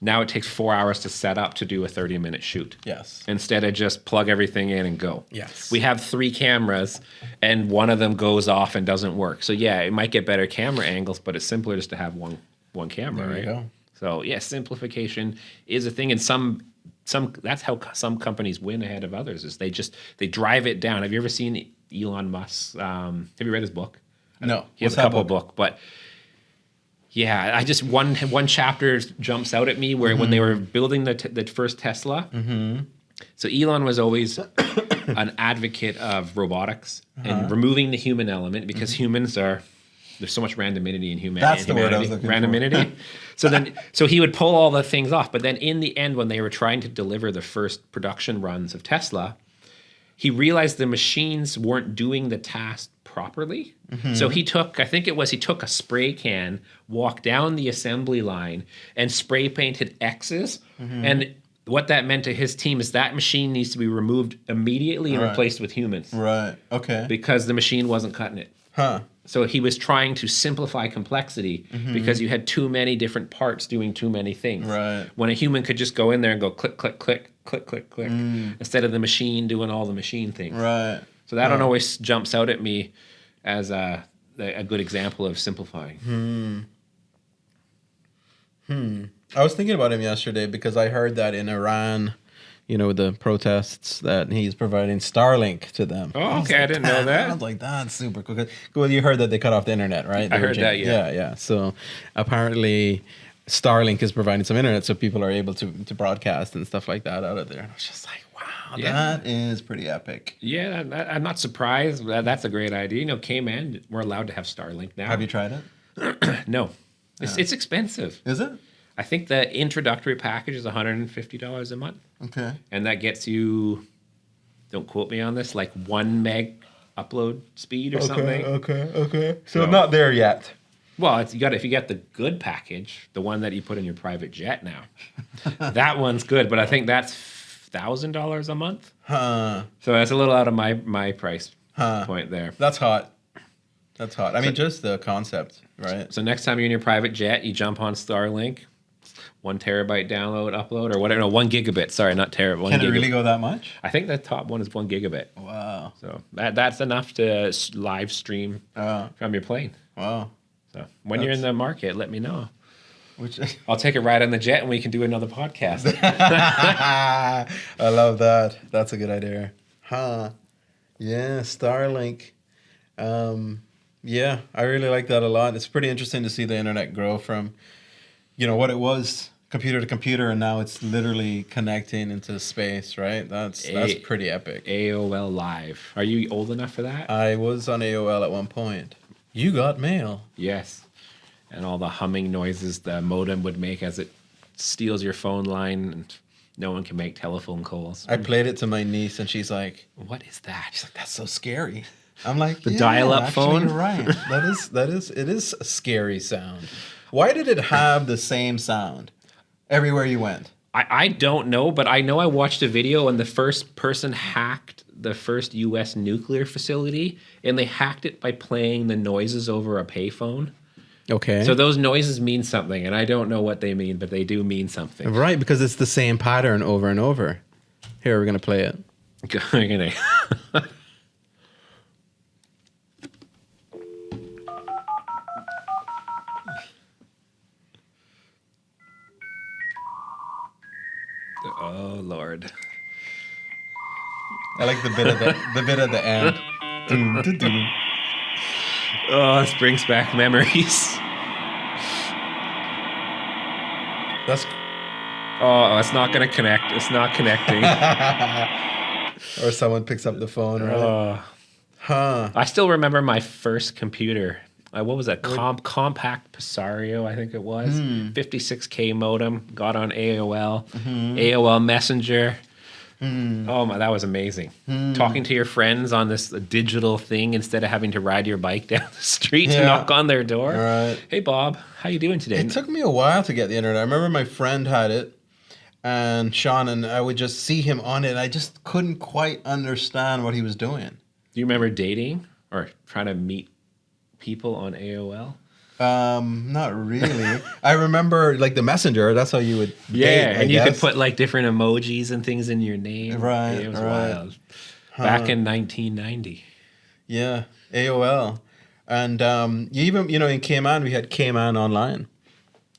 now it takes 4 hours to set up to do a 30-minute shoot. Yes. Instead of just plug everything in and go. Yes. We have 3 cameras, and one of them goes off and doesn't work. So yeah, it might get better camera angles, but it's simpler just to have one camera, there right? You go. So yeah, simplification is a thing, and some that's how some companies win ahead of others. Is they drive it down. Have you ever seen Elon Musk? Have you read his book? No. He has a couple of books, but yeah, I just one chapter jumps out at me where when they were building the first Tesla. So Elon was always an advocate of robotics and removing the human element, because humans are... There's so much randomity in humanity. That's the word I was looking for. So he would pull all the things off. But then in the end, when they were trying to deliver the first production runs of Tesla, he realized the machines weren't doing the task properly. So he took a spray can, walked down the assembly line, and spray painted X's. And what that meant to his team is that machine needs to be removed immediately and replaced with humans. Right. Okay. Because the machine wasn't cutting it. Huh. So he was trying to simplify complexity because you had too many different parts doing too many things. Right. When a human could just go in there and go click, click, click, click, click, click, instead of the machine doing all the machine things. Right. So that one always jumps out at me as a good example of simplifying. I was thinking about him yesterday because I heard that in Iran, the protests, that he's providing Starlink to them. Oh, okay. I didn't know that. I was like, that's super cool. Well, you heard that they cut off the internet, right? I heard that, yeah. Yeah. So apparently Starlink is providing some internet so people are able to broadcast and stuff like that out of there. And I was just like, wow, that is pretty epic. Yeah, I'm not surprised. That's a great idea. Cayman, we're allowed to have Starlink now. Have you tried it? No. It's expensive. Is it? I think the introductory package is $150 a month. Okay. And that gets you, don't quote me on this, like 1 meg upload speed or something. Okay. So not there yet. Well, if you get the good package, the one that you put in your private jet now, that one's good. But I think that's $1,000 a month. Huh. So that's a little out of my price point there. That's hot. I mean, just the concept, right? So next time you're in your private jet, you jump on Starlink, 1 terabyte download, upload, or whatever. No, 1 gigabit. Sorry, not terabyte. Can it really go that much? I think the top one is 1 gigabit. Wow. So that's enough to live stream from your plane. Wow. So when you're in the market, let me know. Which I'll take a ride on the jet and we can do another podcast. I love that. That's a good idea. Huh. Yeah, Starlink. Yeah, I really like that a lot. It's pretty interesting to see the internet grow from, what it was, computer to computer, and now it's literally connecting into space, right? That's pretty epic. AOL Live. Are you old enough for that? I was on AOL at one point. You got mail. Yes. And all the humming noises the modem would make as it steals your phone line, and no one can make telephone calls. I played it to my niece, and she's like, "What is that?" She's like, "That's so scary." I'm like, the dial-up phone. You're right. It is a scary sound. Why did it have the same sound everywhere you went? I don't know, but I know I watched a video and the first person hacked the first U.S. nuclear facility, and they hacked it by playing the noises over a payphone. Okay. So those noises mean something, and I don't know what they mean, but they do mean something. Right, because it's the same pattern over and over. Here, we're going to play it. We're going to... Oh Lord! I like the bit at the end. Doom, doom, doom. Oh, this brings back memories. It's not going to connect. It's not connecting. Or someone picks up the phone, right? I still remember my first computer. What was that? Compact Pisario, I think it was. 56K modem. Got on AOL. AOL Messenger. Oh my, that was amazing. Talking to your friends on this digital thing instead of having to ride your bike down the street to knock on their door. Right. Hey Bob, how you doing today? It took me a while to get the internet. I remember my friend had it, and Sean, and I would just see him on it, and I just couldn't quite understand what he was doing. Do you remember dating or trying to meet people on AOL? Not really. I remember like the Messenger. That's how you would. Yeah, and you could put like different emojis and things in your name. Right, it was wild. Back in 1990. Yeah, AOL, and you even in Cayman we had Cayman Online.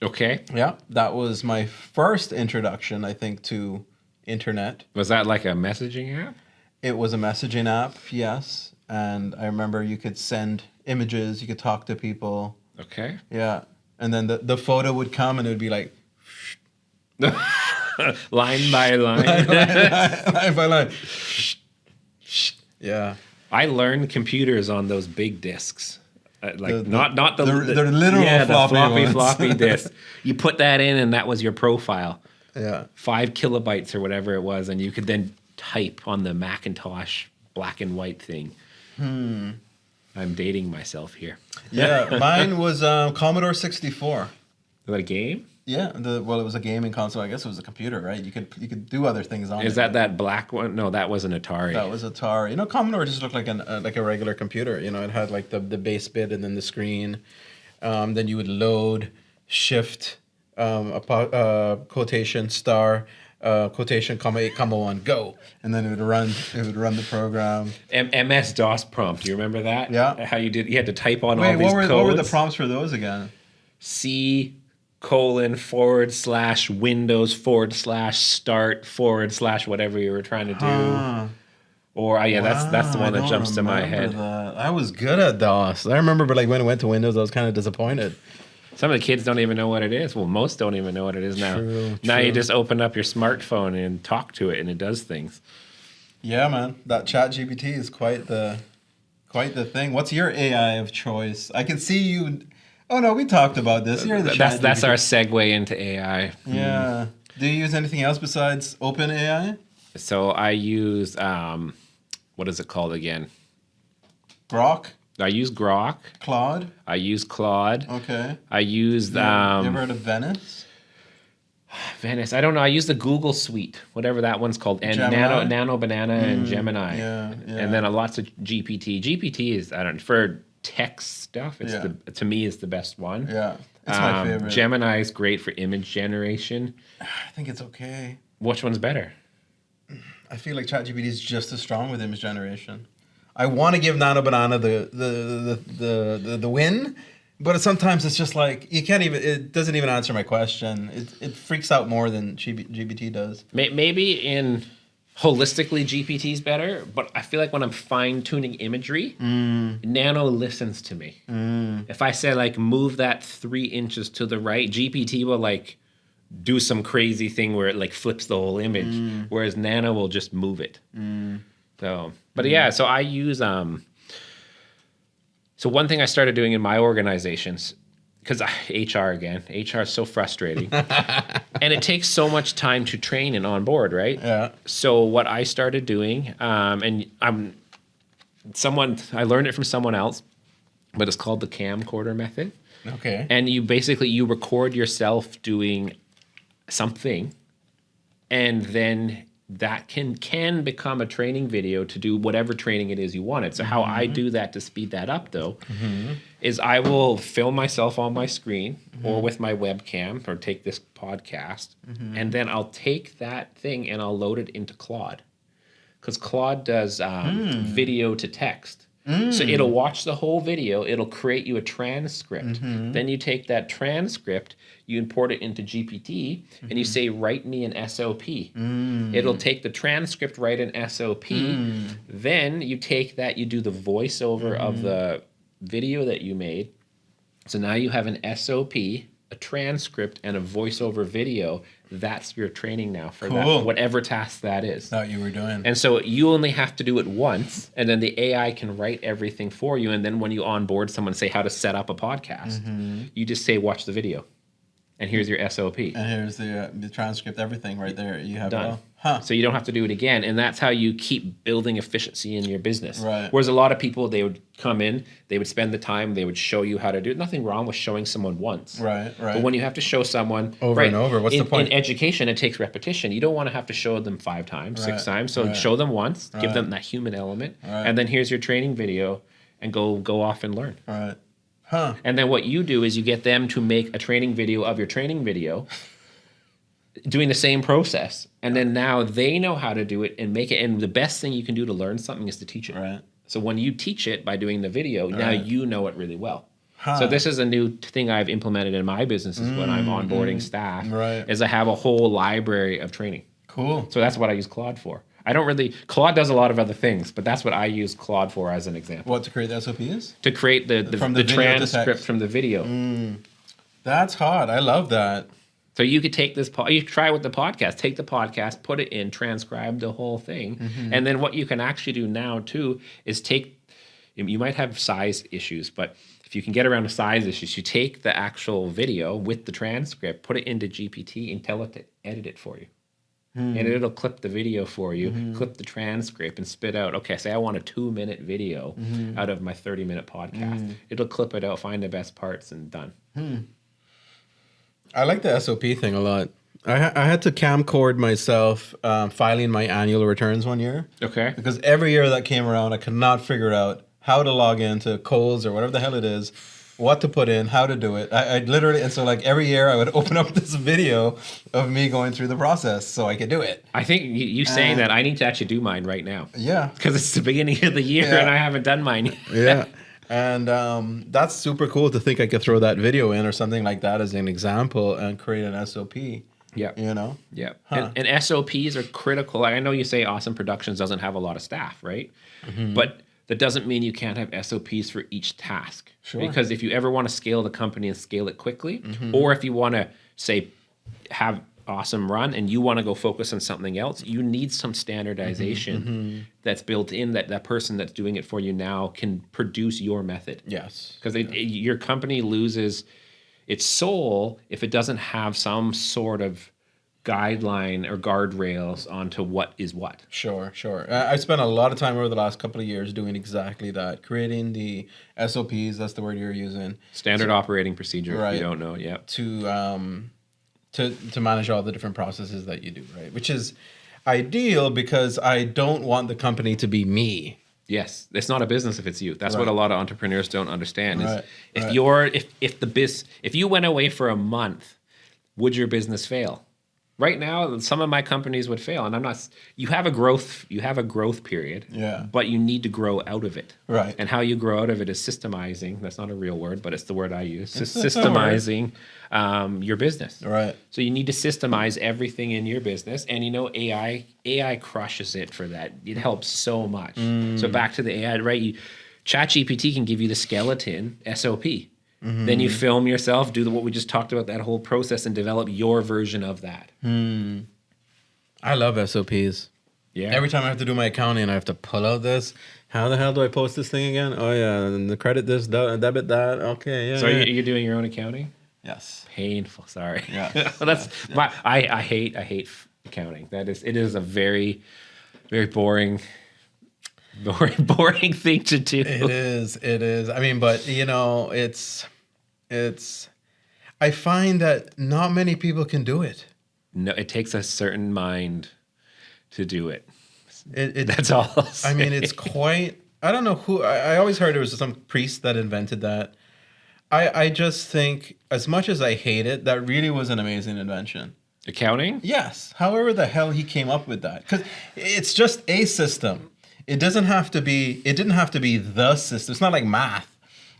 Okay. Yeah, that was my first introduction, I think, to internet. Was that like a messaging app? It was a messaging app, yes, and I remember you could send images, you could talk to people. Okay. Yeah. And then the photo would come and it would be like... line by line. line by line. Yeah. I learned computers on those big discs. Not the literal floppy disk. You put that in and that was your profile. Yeah. 5 kilobytes or whatever it was. And you could then type on the Macintosh black and white thing. I'm dating myself here. Yeah, mine was Commodore 64. Was that a game? Yeah, it was a gaming console. I guess it was a computer, right? You could do other things on it. Is that black one? No, that was an Atari. That was Atari. Commodore just looked like a regular computer. It had like the base bit and then the screen. Then you would load, shift, quotation, star, quotation, comma 8, comma 1, go, and then it would run the program. MS DOS prompt. Do you remember that? Yeah. How you had to type on Wait, all these codes. what were the prompts for those again? C:// Windows /start / whatever you were trying to do. Or that's the one that jumps to my head. I was good at DOS. I remember, but like when it went to Windows, I was kind of disappointed. Some of the kids don't even know what it is. Well, most don't even know what it is now. Now you just open up your smartphone and talk to it, and it does things. Yeah, man, that ChatGPT is quite the thing. What's your AI of choice? I can see you. Oh no, we talked about this. You're the that's our segue into AI. Yeah. Do you use anything else besides OpenAI? So I use what is it called again? Grok. I use Grok. Claude. I use Claude. Okay. I use you ever heard of Venice? Venice. I don't know. I use the Google Suite, whatever that one's called, and Nano Banana and Gemini. Yeah. And then lots of GPT. GPT is for text stuff. To me is the best one. Yeah. It's my favorite. Gemini is great for image generation. I think it's okay. Which one's better? I feel like ChatGPT is just as strong with image generation. I want to give Nano Banana the win, but sometimes it's just like you can't even. It doesn't even answer my question. It freaks out more than GPT does. Maybe holistically GPT's better, but I feel like when I'm fine tuning imagery, Nano listens to me. If I say like move that 3 inches to the right, GPT will like do some crazy thing where it like flips the whole image, whereas Nano will just move it. So, but so I use so one thing I started doing in my organizations, because HR is so frustrating, and it takes so much time to train and onboard, right? Yeah. So what I started doing, and I learned it from someone else, but it's called the camcorder method. Okay. And you record yourself doing something, and then that can become a training video to do whatever training it is you wanted. So how I do that to speed that up, though, is I will film myself on my screen or with my webcam or take this podcast, and then I'll take that thing and I'll load it into Claude, because Claude does video to text. So it'll watch the whole video. It'll create you a transcript. Then you take that transcript, you import it into GPT, and you say, write me an SOP. It'll take the transcript, write an SOP. Then you take that, you do the voiceover of the video that you made. So now you have an SOP, a transcript, and a voiceover video. That's your training now for that, whatever task that is. That you were doing. And so you only have to do it once, and then the AI can write everything for you. And then when you onboard someone, say how to set up a podcast, you just say, watch the video. And here's your SOP. And here's the transcript, everything right there. You have done. It all. Huh. So you don't have to do it again. And that's how you keep building efficiency in your business. Right. Whereas a lot of people, they would come in, they would spend the time, they would show you how to do it. Nothing wrong with showing someone once. Right. But when you have to show someone over and over, what's the point? In education, it takes repetition. You don't want to have to show them 5 times, 6 times. So show them once, give them that human element, and then here's your training video, and go off and learn. Right. Huh. And then what you do is you get them to make a training video of your training video, doing the same process. And then now they know how to do it and make it. And the best thing you can do to learn something is to teach it. Right. So when you teach it by doing the video, now you know it really well. Huh. So this is a new thing I've implemented in my businesses when I'm onboarding staff, Right. is I have a whole library of training. Cool. So that's what I use Claude for. Claude does a lot of other things, but that's what I use Claude for as an example. What, to create the SOPs? To create the transcript from the video. That's hot. I love that. So you could take this, you try with the podcast, take the podcast, put it in, transcribe the whole thing. And then what you can actually do now too is you might have size issues, but if you can get around the size issues, you take the actual video with the transcript, put it into GPT and tell it to edit it for you. And it'll clip the video for you, clip the transcript, and spit out, okay, say I want a 2-minute video out of my 30-minute podcast. It'll clip it out, find the best parts, and done. I like the SOP thing a lot. I had to camcord myself filing my annual returns one year. Okay. Because every year that came around, I could not figure out how to log into Kohl's or whatever the hell it is what to put in, how to do it. I literally, and so like every year I would open up this video of me going through the process so I could do it. I think you saying that I need to actually do mine right now. Yeah. Because it's the beginning of the year and I haven't done mine yet. Yeah. And that's super cool to think I could throw that video in or something like that as an example and create an SOP. Yeah. You know? Yeah. Huh. And SOPs are critical. Like, I know you say Awesome Productions doesn't have a lot of staff, right? But that doesn't mean you can't have SOPs for each task. Sure. Because if you ever want to scale the company and scale it quickly, or if you want to, say, have Awesome run and you want to go focus on something else, you need some standardization that's built in that person that's doing it for you now can produce your method. Yes. Because your company loses its soul if it doesn't have some sort of guideline or guardrails onto what is what. Sure. I spent a lot of time over the last couple of years doing exactly that, creating the SOPs, that's the word you're using. Standard operating procedure, Right. if you don't know, yeah. To manage all the different processes that you do, right? Which is ideal because I don't want the company to be me. Yes, it's not a business if it's you. That's Right. what a lot of entrepreneurs don't understand. Is Right, if right. if you went away for a month, would your business fail? Right now, some of my companies would fail, and I'm not. You have a growth period, Yeah. but you need to grow out of it. Right. And how you grow out of it is systemizing. That's not a real word, but it's the word I use. It's a word. Systemizing your business. Right. So you need to systemize everything in your business, and AI crushes it for that. It helps so much. So back to the AI, right? ChatGPT can give you the skeleton SOP. Then you film yourself, do what we just talked about, that whole process, and develop your version of that. I love SOPs. Yeah. Every time I have to do my accounting, I have to pull out this. How the hell do I post this thing again? Oh yeah, and the credit this, debit that. Okay, yeah. So yeah. you're doing your own accounting? Yes. Painful. Sorry. Yeah. That's I hate accounting. It is a very, very boring thing to do. It is. I mean, but you know, it's. I find that not many people can do it. No, it takes a certain mind to do it. It That's all I'll say. I mean, it's quite. I don't know who. I always heard it was some priest that invented that. I just think, as much as I hate it, that really was an amazing invention. Accounting? Yes. However the hell he came up with that, because it's just a system. It doesn't have to be. It didn't have to be the system. It's not like math.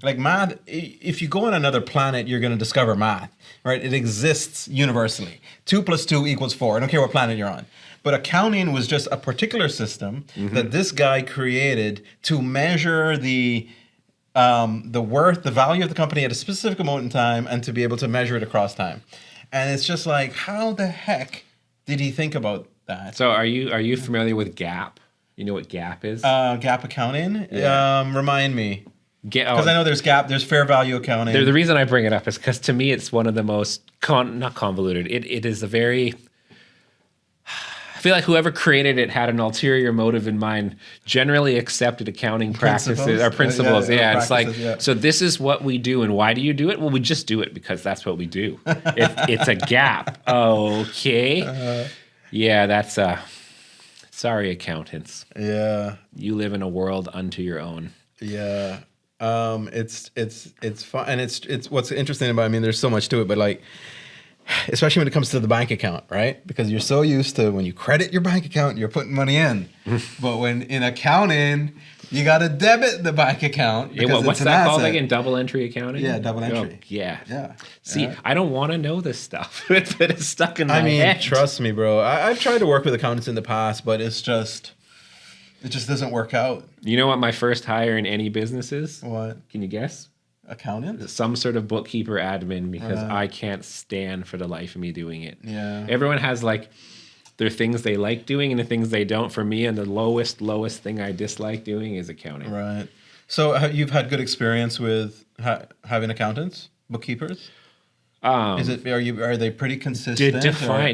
Like math, if you go on another planet, you're going to discover math, right? It exists universally. 2 + 2 = 4. I don't care what planet you're on. But accounting was just a particular system that this guy created to measure the worth, the value of the company at a specific moment in time, and to be able to measure it across time. And it's just like, how the heck did he think about that? So are you familiar with GAAP? You know what GAAP is? GAAP accounting? Yeah. Remind me. Because I know there's GAAP, there's fair value accounting. The reason I bring it up is because to me it's one of the most not convoluted. It is a very. I feel like whoever created it had an ulterior motive in mind. Generally accepted accounting practices or principles. Yeah, it's like, so this is what we do, and why do you do it? Well, we just do it because that's what we do. It's a GAAP. Okay. Yeah, that's sorry, accountants. Yeah. You live in a world unto your own. Yeah. It's fun, and it's what's interesting about. I mean, there's so much to it, but like, especially when it comes to the bank account, right? Because you're so used to when you credit your bank account, you're putting money in, but when in accounting, you got to debit the bank account. Yeah, what's that called again? Double entry accounting? Yeah, double entry. Oh, yeah. Yeah. See, Yeah. I don't want to know this stuff. It's stuck in my I mean, head. trust me, bro. I've tried to work with accountants in the past, but it just doesn't work out. You know what my first hire in any business is? What? Can you guess? Accountant? Some sort of bookkeeper admin, because I can't stand for the life of me doing it. Yeah. Everyone has like their things they like doing and the things they don't. For me, and the lowest thing I dislike doing is accounting. Right. So you've had good experience with having accountants, bookkeepers? Are they pretty consistent?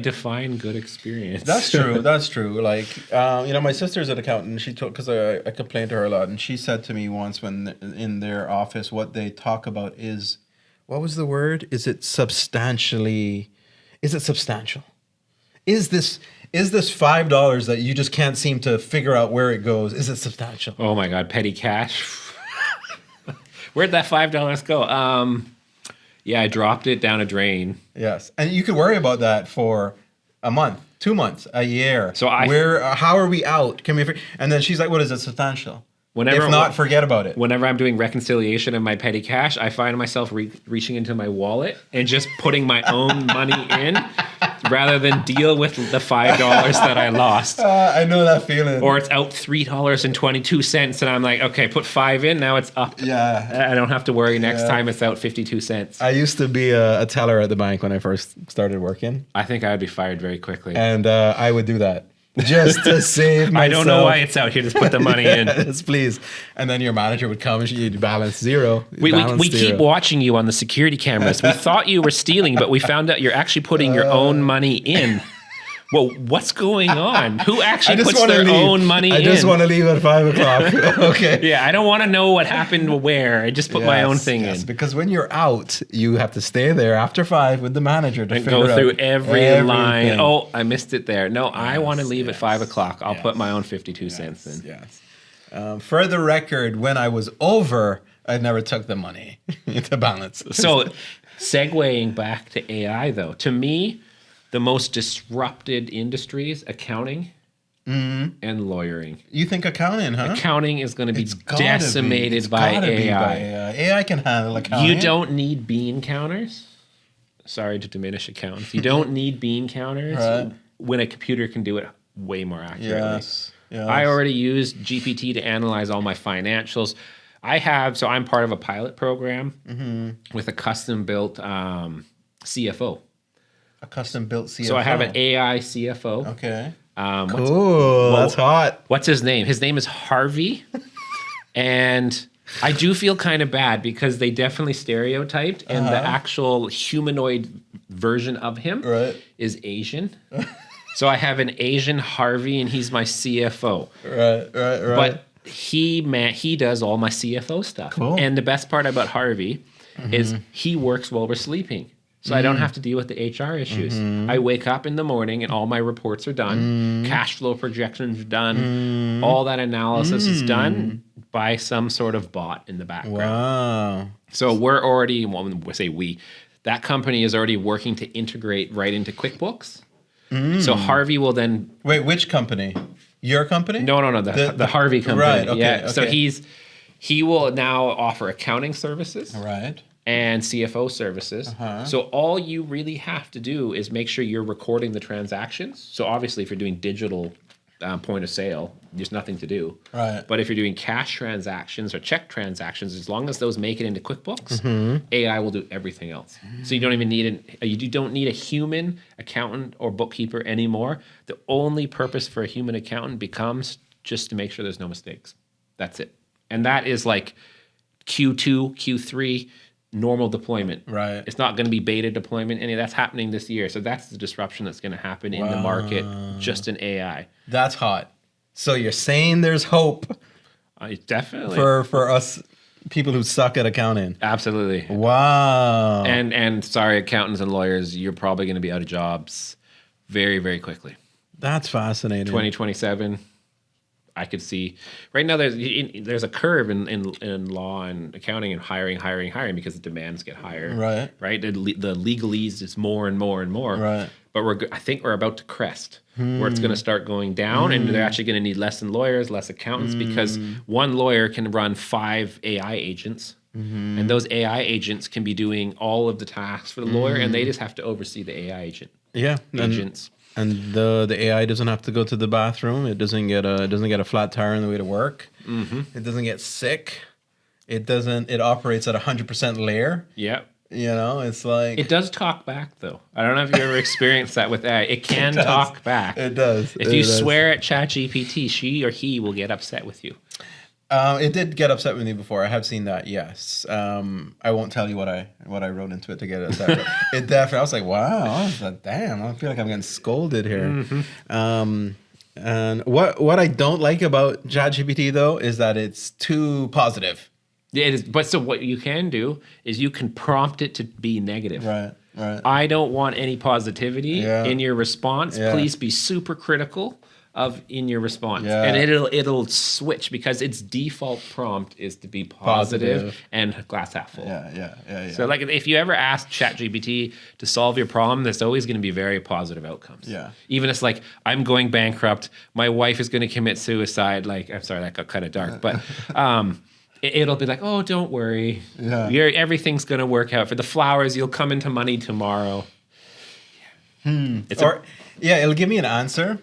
Define good experience. That's true. That's true. Like, my sister's an accountant. She told, because I complained to her a lot, and she said to me once when in their office, what they talk about is, what was the word? Is it substantial? Is this $5 that you just can't seem to figure out where it goes? Is it substantial? Oh my God, petty cash. Where'd that $5 go? Yeah, I dropped it down a drain. Yes, and you could worry about that for a month, 2 months, a year. So how are we out? Can we? And then she's like, "What is it substantial? If not, forget about it." Whenever I'm doing reconciliation of my petty cash, I find myself reaching into my wallet and just putting my own money in rather than deal with the $5 that I lost. I know that feeling. Or it's out $3.22 and I'm like, okay, put 5 in, now it's up. Yeah. I don't have to worry next time it's out 52 cents. I used to be a teller at the bank when I first started working. I think I would be fired very quickly. And I would do that. Just to save myself. I don't know why it's out here. Just put the money in. Yes, please. And then your manager would come and you'd balance zero. We keep watching you on the security cameras. We thought you were stealing, but we found out you're actually putting your own money in. Well, what's going on? Who actually puts their own money in? I just want to leave at 5 o'clock. Okay. Yeah, I don't want to know what happened where. I just put my own thing in. Because when you're out, you have to stay there after 5 with the manager to go through every line. Oh, I missed it there. No, I want to leave at 5 o'clock. I'll put my own 52 cents in. Yes. For the record, when I was over, I never took the money to balance. So, segueing back to AI, though, to me, the most disrupted industries, accounting and lawyering. You think accounting, huh? Accounting is going to be decimated by AI. AI can handle accounting. You don't need bean counters. Sorry to diminish accountants. You don't need bean counters when a computer can do it way more accurately. Yes. I already use GPT to analyze all my financials. So I'm part of a pilot program with a custom-built CFO. A custom-built CFO. So I have an AI CFO. Okay. Cool. That's hot. What's his name? His name is Harvey. And I do feel kind of bad because they definitely stereotyped, and the actual humanoid version of him is Asian. So I have an Asian Harvey, and he's my CFO. Right. But he does all my CFO stuff. Cool. And the best part about Harvey is he works while we're sleeping. So I don't have to deal with the HR issues. I wake up in the morning and all my reports are done. Cash flow projections are done. All that analysis is done by some sort of bot in the background. Wow. So we're already, that company is already working to integrate right into QuickBooks. So Harvey will then... Wait, which company? Your company? No, the Harvey company. Right, okay. Yeah. So he will now offer accounting services. Right. And CFO services. So all you really have to do is make sure you're recording the transactions. So obviously, if you're doing digital point of sale, there's nothing to do. Right. But if you're doing cash transactions or check transactions, as long as those make it into QuickBooks, AI will do everything else. So you don't even need you don't need a human accountant or bookkeeper anymore. The only purpose for a human accountant becomes just to make sure there's no mistakes. That's it. And that is like Q2, Q3. Normal deployment. Right. It's not going to be beta deployment. Any of that's happening this year. So that's the disruption that's going to happen in the market, just in AI. That's hot. So you're saying there's hope. Definitely. For us people who suck at accounting. Absolutely. Wow. And sorry, accountants and lawyers, you're probably going to be out of jobs very, very quickly. That's fascinating. 2027. I could see right now there's a curve in law and accounting and hiring because the demands get higher. Right. The legalese is more and more and more. Right. But I think we're about to crest where it's going to start going down, and they're actually going to need less lawyers, less accountants, because one lawyer can run 5 AI agents, and those AI agents can be doing all of the tasks for the lawyer, and they just have to oversee the AI agents. And the AI doesn't have to go to the bathroom. It doesn't get a flat tire on the way to work. It doesn't get sick. It operates at 100% layer. Yeah. You know, it's like... It does talk back, though. I don't know if you ever experienced that with AI. It can talk back. It does. If you swear at ChatGPT, she or he will get upset with you. It did get upset with me before. I have seen that, yes. I won't tell you what I wrote into it to get it upset. It definitely, I was like, wow, I was like, damn, I feel like I'm getting scolded here. And what I don't like about ChatGPT, though, is that it's too positive. Yeah, it is. But so what you can do is you can prompt it to be negative. Right. I don't want any positivity in your response. Please be super critical in your response, Yeah. and it'll switch because its default prompt is to be positive and glass half full. Yeah. So like if you ever ask ChatGPT to solve your problem, there's always going to be very positive outcomes. Yeah. Even if it's like, I'm going bankrupt, my wife is going to commit suicide. Like, I'm sorry, that got kind of dark, but it'll be like, oh, don't worry. Yeah. Everything's going to work out. For the flowers, you'll come into money tomorrow. It'll give me an answer,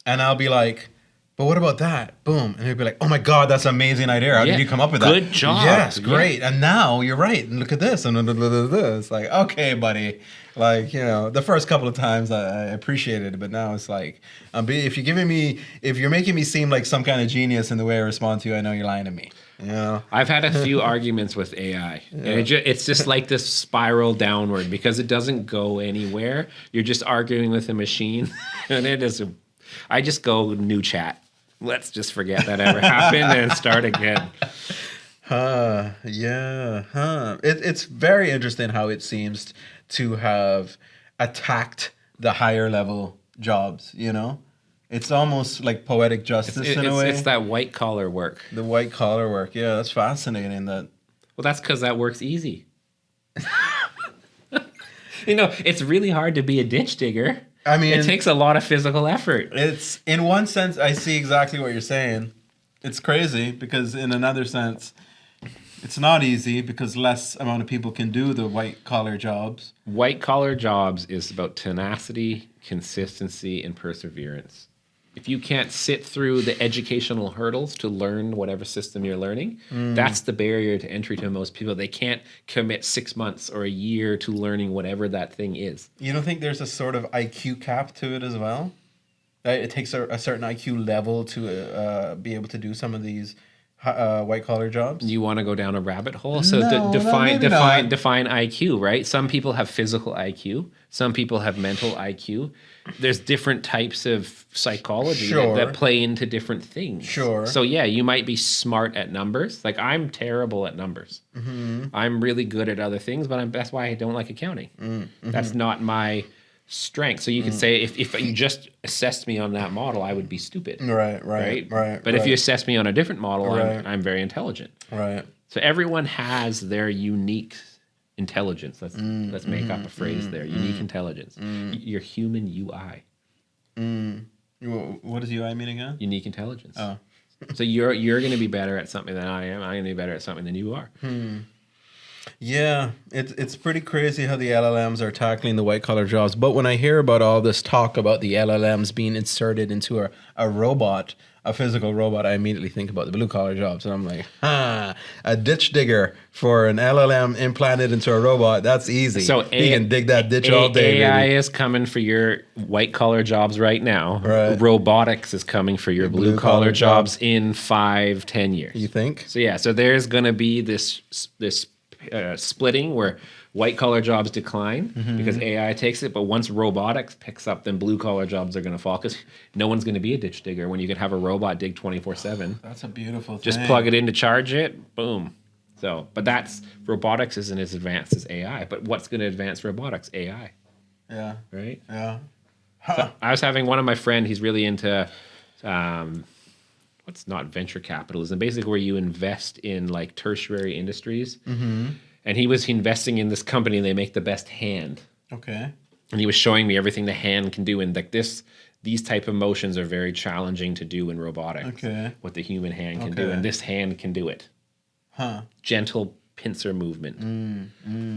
and I'll be like, but what about that? Boom. And he'll be like, oh my God, that's an amazing idea. How did you come up with that? Good job. Yes, great. And now you're right. And look at this. And it's like, okay, buddy. Like, the first couple of times I appreciated it, but now it's like, if you're making me seem like some kind of genius in the way I respond to you, I know you're lying to me. I've had a few arguments with AI. And it's just like this spiral downward because it doesn't go anywhere. You're just arguing with a machine. And I just go new chat. Let's just forget that ever happened and start again. It's very interesting how it seems to have attacked the higher level jobs, It's almost like poetic justice in a way. It's that white collar work. The white collar work. Yeah, that's fascinating. Well, that's because that work's easy. It's really hard to be a ditch digger. I mean, it takes a lot of physical effort. It's, in one sense, I see exactly what you're saying. It's crazy because in another sense, it's not easy because less amount of people can do the white collar jobs. White collar jobs is about tenacity, consistency, and perseverance. If you can't sit through the educational hurdles to learn whatever system you're learning, that's the barrier to entry to most people. They can't commit 6 months or a year to learning whatever that thing is. You don't think there's a sort of IQ cap to it as well? It takes a certain IQ level to be able to do some of these white collar jobs. You want to go down a rabbit hole? So define IQ, right? Some people have physical IQ. Some people have mental IQ. There's different types of psychology that play into different things. Sure. So yeah, you might be smart at numbers. Like I'm terrible at numbers. I'm really good at other things, but that's why I don't like accounting. That's not my strength. So you could say if you just assessed me on that model, I would be stupid. Right. But if you assess me on a different model, I'm very intelligent. Right. So everyone has their unique intelligence. Let's make up a phrase there. Unique intelligence. Your human UI. What does UI mean again? Unique intelligence. Oh. So you're going to be better at something than I am. I'm going to be better at something than you are. Yeah, it's pretty crazy how the LLMs are tackling the white collar jobs. But when I hear about all this talk about the LLMs being inserted into a robot, a physical robot, I immediately think about the blue collar jobs. And I'm like, a ditch digger for an LLM implanted into a robot, that's easy. So you can dig that ditch all day. AI is coming for your white collar jobs right now. Right. Robotics is coming for your blue collar jobs in 5-10 years. You think? So there's going to be this splitting where white collar jobs decline because AI takes it, but once robotics picks up, then blue collar jobs are going to fall because no one's going to be a ditch digger when you can have a robot dig 24/7. That's a beautiful thing. Just plug it in to charge it, boom. So, but robotics isn't as advanced as AI. But what's going to advance robotics? AI. Yeah. Right. Yeah. So I was having one of my friends. He's really into what's not venture capitalism, basically where you invest in like tertiary industries. And he was investing in this company and they make the best hand. Okay. And he was showing me everything the hand can do. And like these type of motions are very challenging to do in robotics. Okay. What the human hand can do. And this hand can do it. Gentle pincer movement.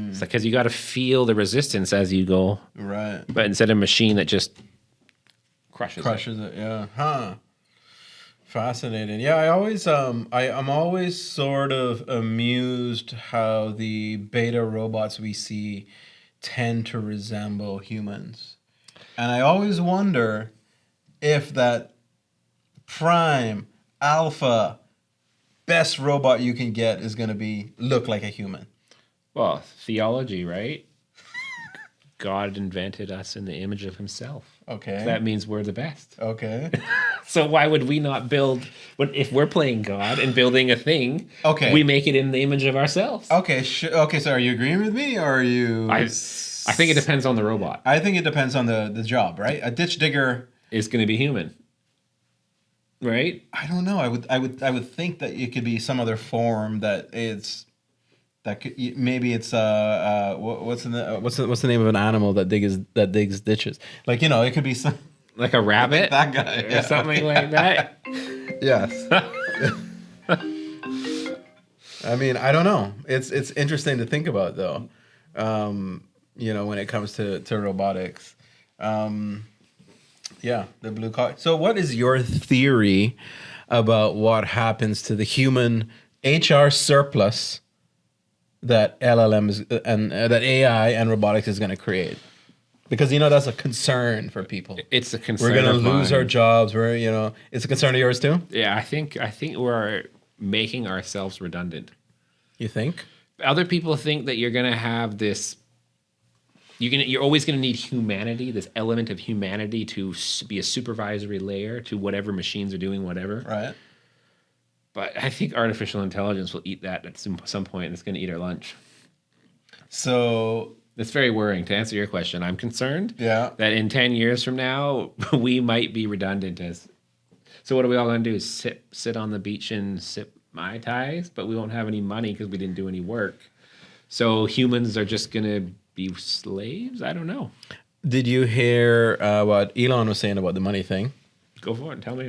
It's like, because you got to feel the resistance as you go. Right. But instead of a machine that just crushes it. Yeah. Fascinating. Yeah, I'm always sort of amused how the beta robots we see tend to resemble humans. And I always wonder if that prime, alpha, best robot you can get is going to look like a human. Well, theology, right? God invented us in the image of himself. Okay. So that means we're the best. Okay. So why would we not build, if we're playing God and building a thing, we make it in the image of ourselves? Okay. Okay, so are you agreeing with me or are you... I think it depends on the robot. I think it depends on the job, right? A ditch digger... is going to be human. right? I don't know. I would think that it could be some other form maybe it's what's the name of an animal that digs ditches? Like, it could be some Like a rabbit that guy or something like that. Yes. I mean, I don't know. It's interesting to think about though. When it comes to robotics. Yeah, the Blu Coffee. So what is your theory about what happens to the human HR surplus that LLMs and that AI and robotics is going to create? Because that's a concern for people. It's a concern. We're going to lose our jobs. It's a concern of yours too? Yeah, I think we're making ourselves redundant. You think? Other people think that you're going to have this. You're always going to need humanity, this element of humanity, to be a supervisory layer to whatever machines are doing, whatever. Right. But I think artificial intelligence will eat that at some point, and it's going to eat our lunch. So it's very worrying. To answer your question, I'm concerned that in 10 years from now, we might be redundant as. So what are we all going to do? Sit on the beach and sip Mai Tais, but we won't have any money because we didn't do any work. So humans are just going to be slaves? I don't know. Did you hear what Elon was saying about the money thing? Go for it. Tell me.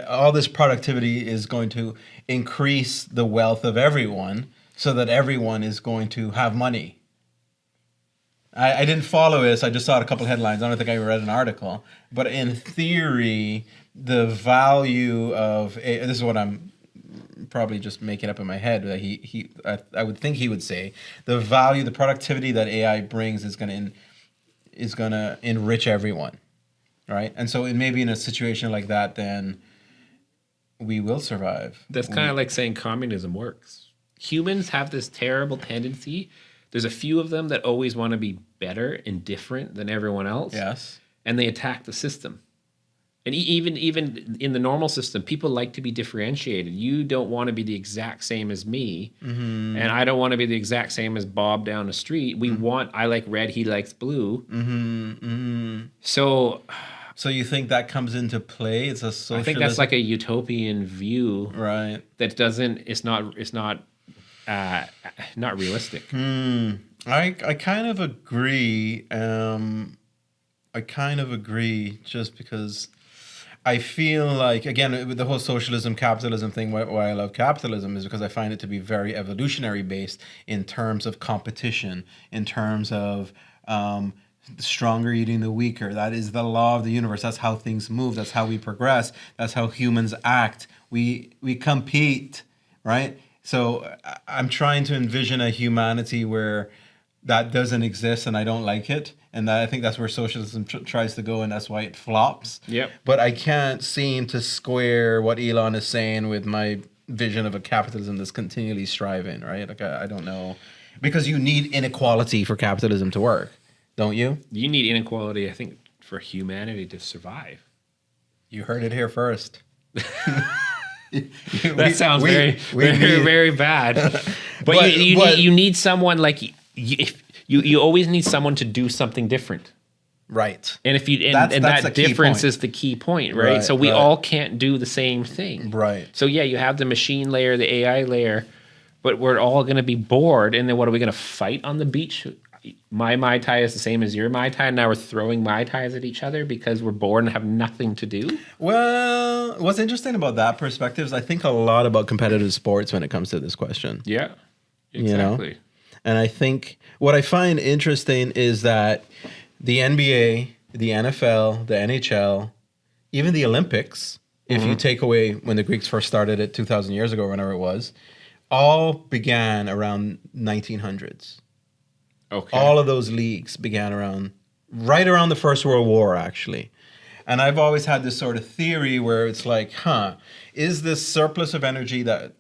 All this productivity is going to increase the wealth of everyone, so that everyone is going to have money. I didn't follow this. I just saw a couple headlines. I don't think I read an article. But in theory, the value of this is what I'm probably just making up in my head. That I would think he would say the productivity that AI brings is going to enrich everyone, right? And so maybe in a situation like that, then we will survive. That's kind of like saying communism works. Humans have this terrible tendency. There's a few of them that always want to be better and different than everyone else. Yes. And they attack the system. And even in the normal system, people like to be differentiated. You don't want to be the exact same as me, and I don't want to be the exact same as Bob down the street. I like red, he likes blue. So you think that comes into play? It's a socialism. I think that's like a utopian view, right? That doesn't. It's not realistic. I kind of agree. Just because I feel like, again, with the whole socialism, capitalism thing, why I love capitalism is because I find it to be very evolutionary based in terms of competition, in terms of the stronger eating the weaker. That is the law of the universe. That's how things move. That's how we progress. That's how humans act. We compete, right? So I'm trying to envision a humanity where that doesn't exist, and I don't like it. And I think that's where socialism tries to go, and that's why it flops. Yep. But I can't seem to square what Elon is saying with my vision of a capitalism that's continually striving, right? Like, I don't know. Because you need inequality for capitalism to work, don't you? You need inequality, I think, for humanity to survive. You heard it here first. That sounds very bad. But you need someone like you always need someone to do something different. Right. And if you that difference is the key point, right? So we all can't do the same thing. Right. So yeah, you have the machine layer, the AI layer, but we're all going to be bored, and then what are we going to fight on the beach? My Mai Tai is the same as your Mai Tai, and now we're throwing Mai Tais at each other because we're bored and have nothing to do? Well, what's interesting about that perspective is I think a lot about competitive sports when it comes to this question. Yeah, exactly. You know? And I think what I find interesting is that the NBA, the NFL, the NHL, even the Olympics, if you take away when the Greeks first started it 2,000 years ago, whenever it was, all began around 1900s. Okay. All of those leagues began right around the First World War, actually. And I've always had this sort of theory where it's like, is this surplus of energy that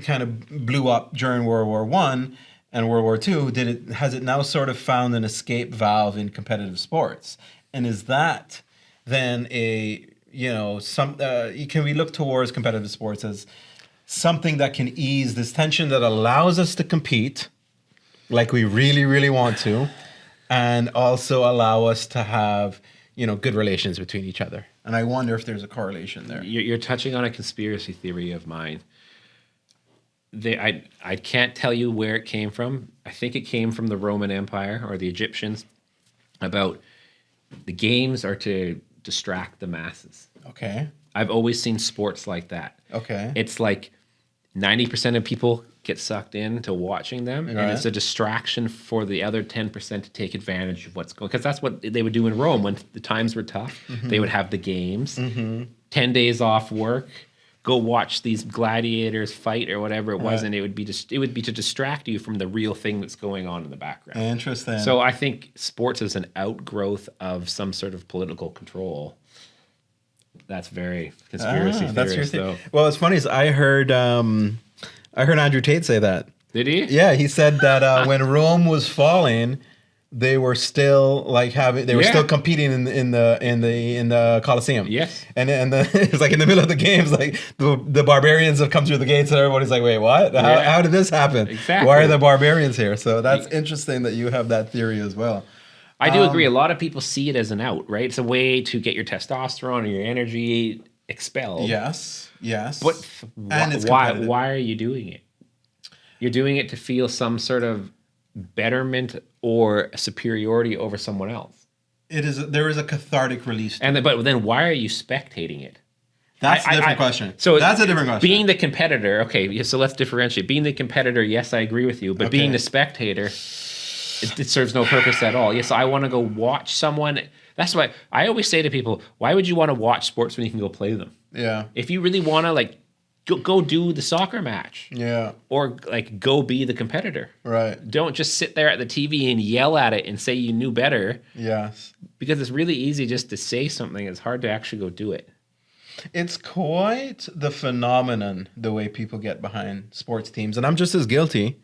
kind of blew up during World War I and World War II, has it now sort of found an escape valve in competitive sports? And is that then can we look towards competitive sports as something that can ease this tension that allows us to compete like we really, really want to, and also allow us to have, good relations between each other. And I wonder if there's a correlation there. You're touching on a conspiracy theory of mine. I can't tell you where it came from. I think it came from the Roman Empire or the Egyptians, about the games are to distract the masses. Okay. I've always seen sports like that. Okay. It's like 90% of people get sucked into watching them, and it's a distraction for the other 10% to take advantage of what's going. Because that's what they would do in Rome when the times were tough. They would have the games, 10 days off work, go watch these gladiators fight or whatever it was, and it would be to distract you from the real thing that's going on in the background. Interesting. So I think sports is an outgrowth of some sort of political control. That's very conspiracy theorist. That's your thing. Well, it's funny is I heard Andrew Tate say that. Did he? Yeah, he said that when Rome was falling, they were still still competing in the Colosseum. Yes. And it's like in the middle of the games, like the barbarians have come through the gates, and everybody's like, "Wait, what? How did this happen? Exactly. Why are the barbarians here?" So that's interesting that you have that theory as well. I do agree. A lot of people see it as an out, right? It's a way to get your testosterone or your energy expelled. Yes. But why are you doing it? You're doing it to feel some sort of betterment or superiority over someone else. There is a cathartic release. But then why are you spectating it? That's a different question. So that's a different question. Being the competitor, okay, so let's differentiate. Being the competitor, yes, I agree with you. But being the spectator, it serves no purpose at all. Yes, I want to go watch someone. That's why I always say to people, why would you want to watch sports when you can go play them? Yeah. If you really want to, go do the soccer match. Yeah. Or go be the competitor. Right. Don't just sit there at the TV and yell at it and say you knew better. Yes. Because it's really easy just to say something. It's hard to actually go do it. It's quite the phenomenon, the way people get behind sports teams. And I'm just as guilty.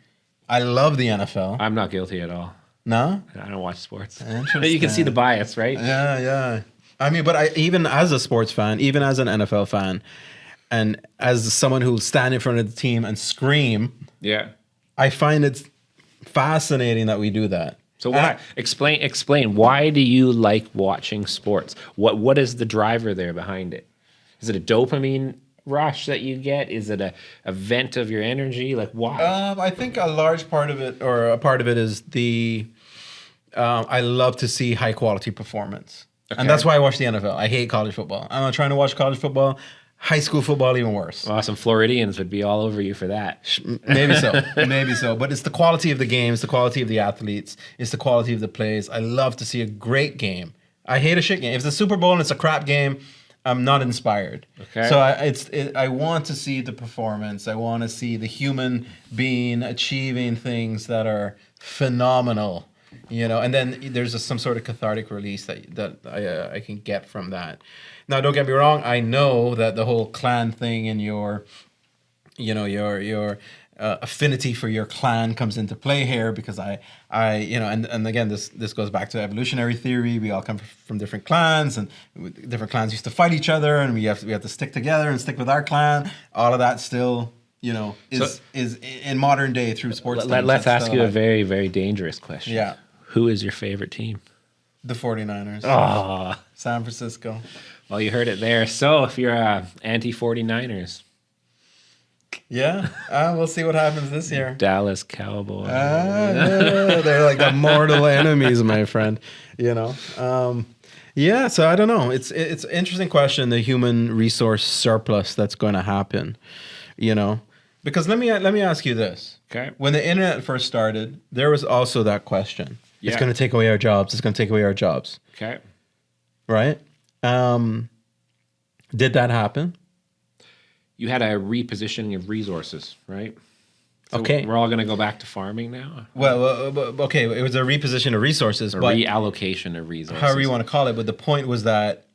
I love the NFL. I'm not guilty at all. No? I don't watch sports. Interesting. You can see the bias, right? Yeah. I mean, but even as a sports fan, even as an NFL fan, and as someone who'll stand in front of the team and scream, I find it fascinating that we do that. So why? Explain. Why do you like watching sports? What is the driver there behind it? Is it a dopamine rush that you get? Is it a vent of your energy? Like why? I think a large part of it, or a part of it, is I love to see high quality performance. Okay. And that's why I watch the NFL. I hate college football. I'm not trying to watch college football. High school football, even worse. Well, some Floridians would be all over you for that. Maybe so. But it's the quality of the games, the quality of the athletes, it's the quality of the plays. I love to see a great game. I hate a shit game. If it's a Super Bowl and it's a crap game, I'm not inspired. Okay. So I want to see the performance. I want to see the human being achieving things that are phenomenal. And then there's some sort of cathartic release that I can get from that. Now, don't get me wrong. I know that the whole clan thing and your affinity for your clan comes into play here, because and again, this goes back to evolutionary theory. We all come from different clans, and different clans used to fight each other, and we have to stick together and stick with our clan. All of that still, is in modern day through sports. Let's ask you a very, very dangerous question. Yeah. Who is your favorite team? The 49ers. Oh. San Francisco. Well, you heard it there. So if you're anti-49ers. Yeah. We'll see what happens this year. Dallas Cowboys. They're like the mortal enemies, my friend. Yeah, so I don't know. It's an interesting question, the human resource surplus that's going to happen, Because let me ask you this. Okay. When the internet first started, there was also that question. Yeah. It's going to take away our jobs. It's going to take away our jobs. Okay. Right? Did that happen? You had a repositioning of resources, right? So okay. We're all going to go back to farming now? Well, okay. It was a reposition of resources. A reallocation of resources. However you want to call it. But the point was that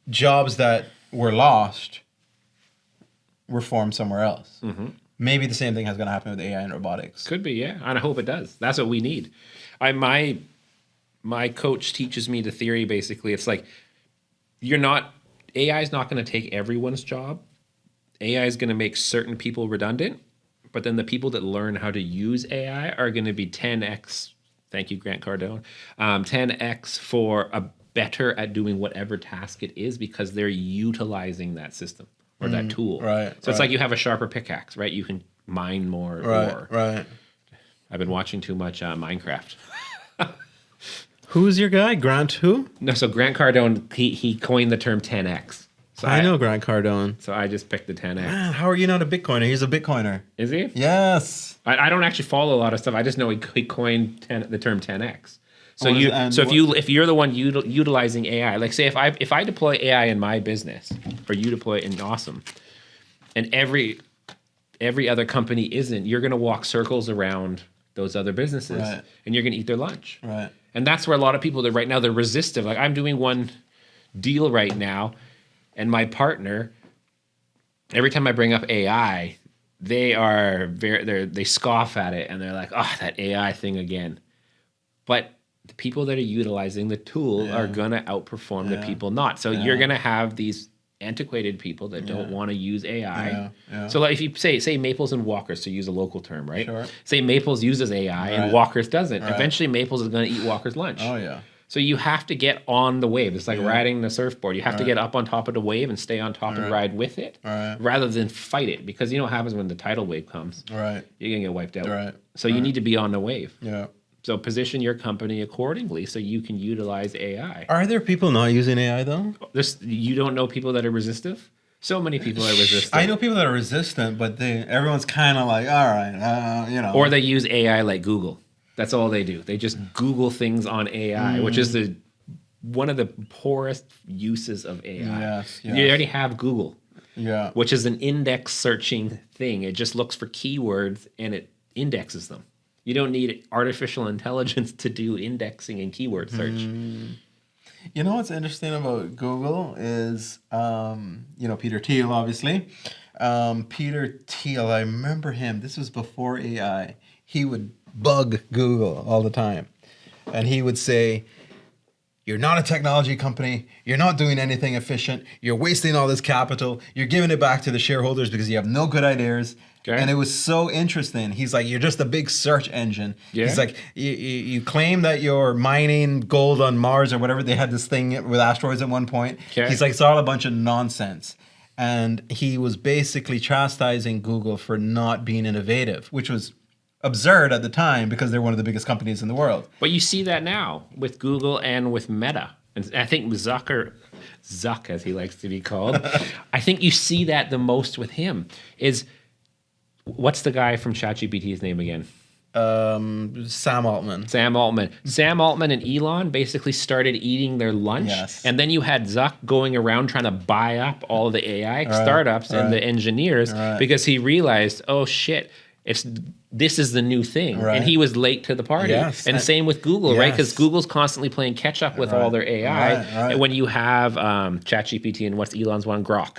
jobs that were lost were formed somewhere else. Mm-hmm. Maybe the same thing is going to happen with AI and robotics. Could be, yeah. And I hope it does. That's what we need. My coach teaches me the theory, basically. It's like, AI is not going to take everyone's job. AI is going to make certain people redundant, but then the people that learn how to use AI are going to be 10x. Thank you, Grant Cardone. 10x for better at doing whatever task it is because they're utilizing that system or that tool. Right. So it's like you have a sharper pickaxe, right? You can mine more ore. Right. I've been watching too much Minecraft. Who's your guy? Grant who? No, so Grant Cardone, he coined the term 10x. So I know Grant Cardone. So I just picked the 10x. Man, how are you not a Bitcoiner? He's a Bitcoiner. Is he? Yes. I don't actually follow a lot of stuff. I just know he coined the term 10x. So if you're the one utilizing AI, like say if I deploy AI in my business, or you deploy it in Awesome, and every other company isn't, you're going to walk circles around those other businesses, right, and you're going to eat their lunch. Right. And that's where a lot of people right now they're resistive. Like I'm doing one deal right now, and my partner, every time I bring up AI, they scoff at it, and they're like, "Oh, that AI thing again." But the people that are utilizing the tool are going to outperform the people not. So you're going to have these antiquated people that don't want to use AI. So like if you say Maples and Walkers, to use a local term, right? Sure. Say Maples uses AI and Walkers doesn't. Right. Eventually Maples is going to eat Walker's lunch. Oh, yeah. So you have to get on the wave. It's like riding the surfboard. You have to get up on top of the wave and stay on top and ride with it rather than fight it. Because you know what happens when the tidal wave comes? Right. You're going to get wiped out. Right. So you need to be on the wave. Yeah. So position your company accordingly so you can utilize AI. Are there people not using AI, though? You don't know people that are resistive? So many people are resistant. I know people that are resistant, but everyone's kind of like, all right, Or they use AI like Google. That's all they do. They just Google things on AI, which is one of the poorest uses of AI. Yes. You already have Google, Yeah. which is an index searching thing. It just looks for keywords and it indexes them. You don't need artificial intelligence to do indexing and keyword search. You know what's interesting about Google is, Peter Thiel, obviously. Peter Thiel, I remember him. This was before AI. He would bug Google all the time. And he would say, you're not a technology company. You're not doing anything efficient. You're wasting all this capital. You're giving it back to the shareholders because you have no good ideas. Okay. And it was so interesting. He's like, you're just a big search engine. Yeah. He's like, you claim that you're mining gold on Mars or whatever. They had this thing with asteroids at one point. Okay. He's like, it's all a bunch of nonsense. And he was basically chastising Google for not being innovative, which was absurd at the time because they're one of the biggest companies in the world. But you see that now with Google and with Meta. And I think Zuck, as he likes to be called, I think you see that the most with him is... What's the guy from ChatGPT's name again? Sam Altman. Sam Altman and Elon basically started eating their lunch. Yes. And then you had Zuck going around trying to buy up all the AI startups and the engineers because he realized, oh shit, this is the new thing. And he was late to the party. Yes. And same with Google, right? Because Google's constantly playing catch up with all their AI. And when you have ChatGPT and what's Elon's one? Grok.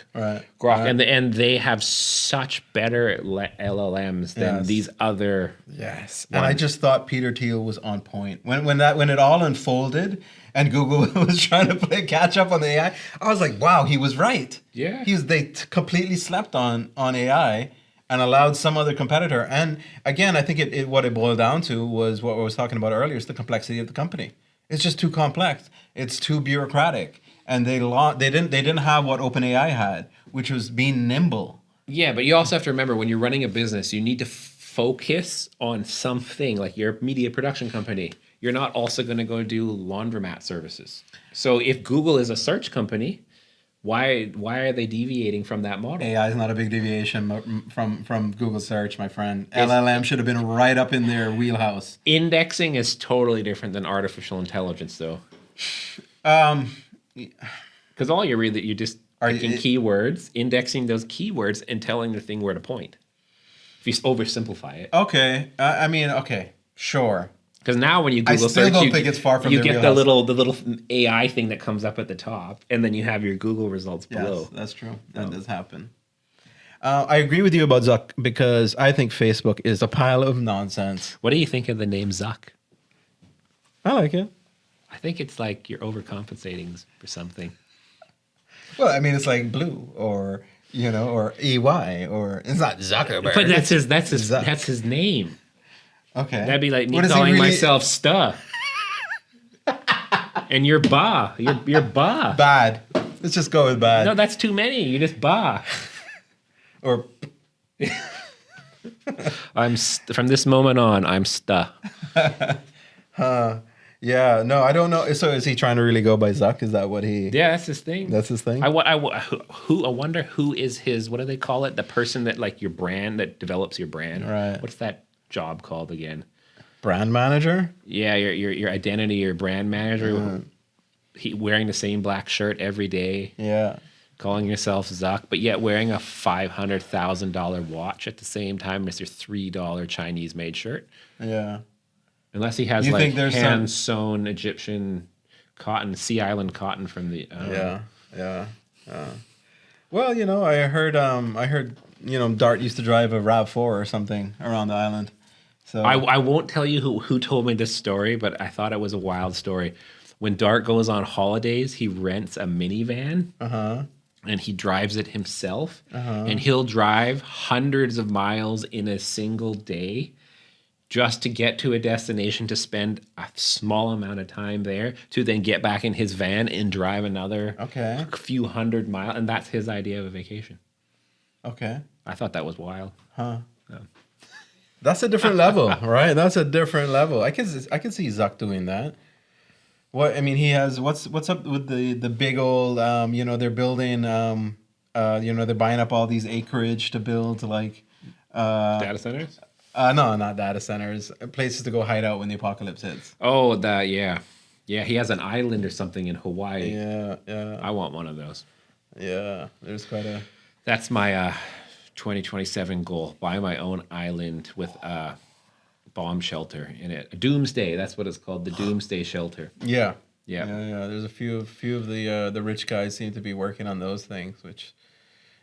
Grok. And they have such better LLMs than these other ones. And I just thought Peter Thiel was on point. When it all unfolded and Google was trying to play catch up on the AI, I was like, wow, he was right. Yeah. They completely slept on AI and allowed some other competitor. And again, I think what it boiled down to was what I was talking about earlier, is the complexity of the company. It's just too complex. It's too bureaucratic. And they didn't have what OpenAI had, which was being nimble. Yeah, but you also have to remember when you're running a business, you need to focus on something like your media production company. You're not also going to go do laundromat services. So if Google is a search company, why are they deviating from that model? AI is not a big deviation from Google search, my friend. LLM should have been right up in their wheelhouse. Indexing is totally different than artificial intelligence, though. Because all you're just picking keywords, indexing those keywords, and telling the thing where to point. If you oversimplify it. Okay. Okay. Sure. Because now when you Google search, I still don't think it's far from you get the little AI thing that comes up at the top, and then you have your Google results below. Yes, that's true. That does happen. I agree with you about Zuck because I think Facebook is a pile of nonsense. What do you think of the name Zuck? I like it. I think it's like you're overcompensating for something. Well, I mean, it's like Blue or or EY or it's not Zuckerberg. But that's his name. Okay. That'd be like me calling myself Stuh. And you're ba. You're ba. Bad. Let's just go with bad. No, that's too many. You just ba. Or From this moment on, I'm sta. yeah, no, I don't know. So is he trying to really go by Zuck? Is that what he? Yeah, that's his thing. That's his thing. I wonder who is his. What do they call it? The person that like your brand that develops your brand. Right. What's that job called again? Brand manager. Yeah, your identity, your brand manager. He wearing the same black shirt every day. Yeah. Calling yourself Zuck, but yet wearing a $500,000 watch at the same time as your $3 Chinese made shirt. Yeah. Unless he has You like think there's hand sewn Egyptian cotton, Sea Island cotton from the. Yeah. Well, I heard, Dart used to drive a Rav4 or something around the island. So I won't tell you who told me this story, but I thought it was a wild story. When Dart goes on holidays, he rents a minivan. And he drives it himself, and he'll drive hundreds of miles in a single day just to get to a destination to spend a small amount of time there to then get back in his van and drive another few hundred miles. And that's his idea of a vacation. Okay. I thought that was wild. Huh. Yeah. That's a different level, right? That's a different level. I can see Zuck doing that. What I mean, he has what's up with the big old they're building they're buying up all these acreage to build like Data centers? No, not data centers. Places to go hide out when the apocalypse hits. Oh, yeah. He has an island or something in Hawaii. Yeah. I want one of those. Yeah, there's quite a. That's my 2027 goal. Buy my own island with bomb shelter in it. A doomsday, that's what it's called, the doomsday shelter. Yeah. Yeah. There's a few of the rich guys seem to be working on those things, which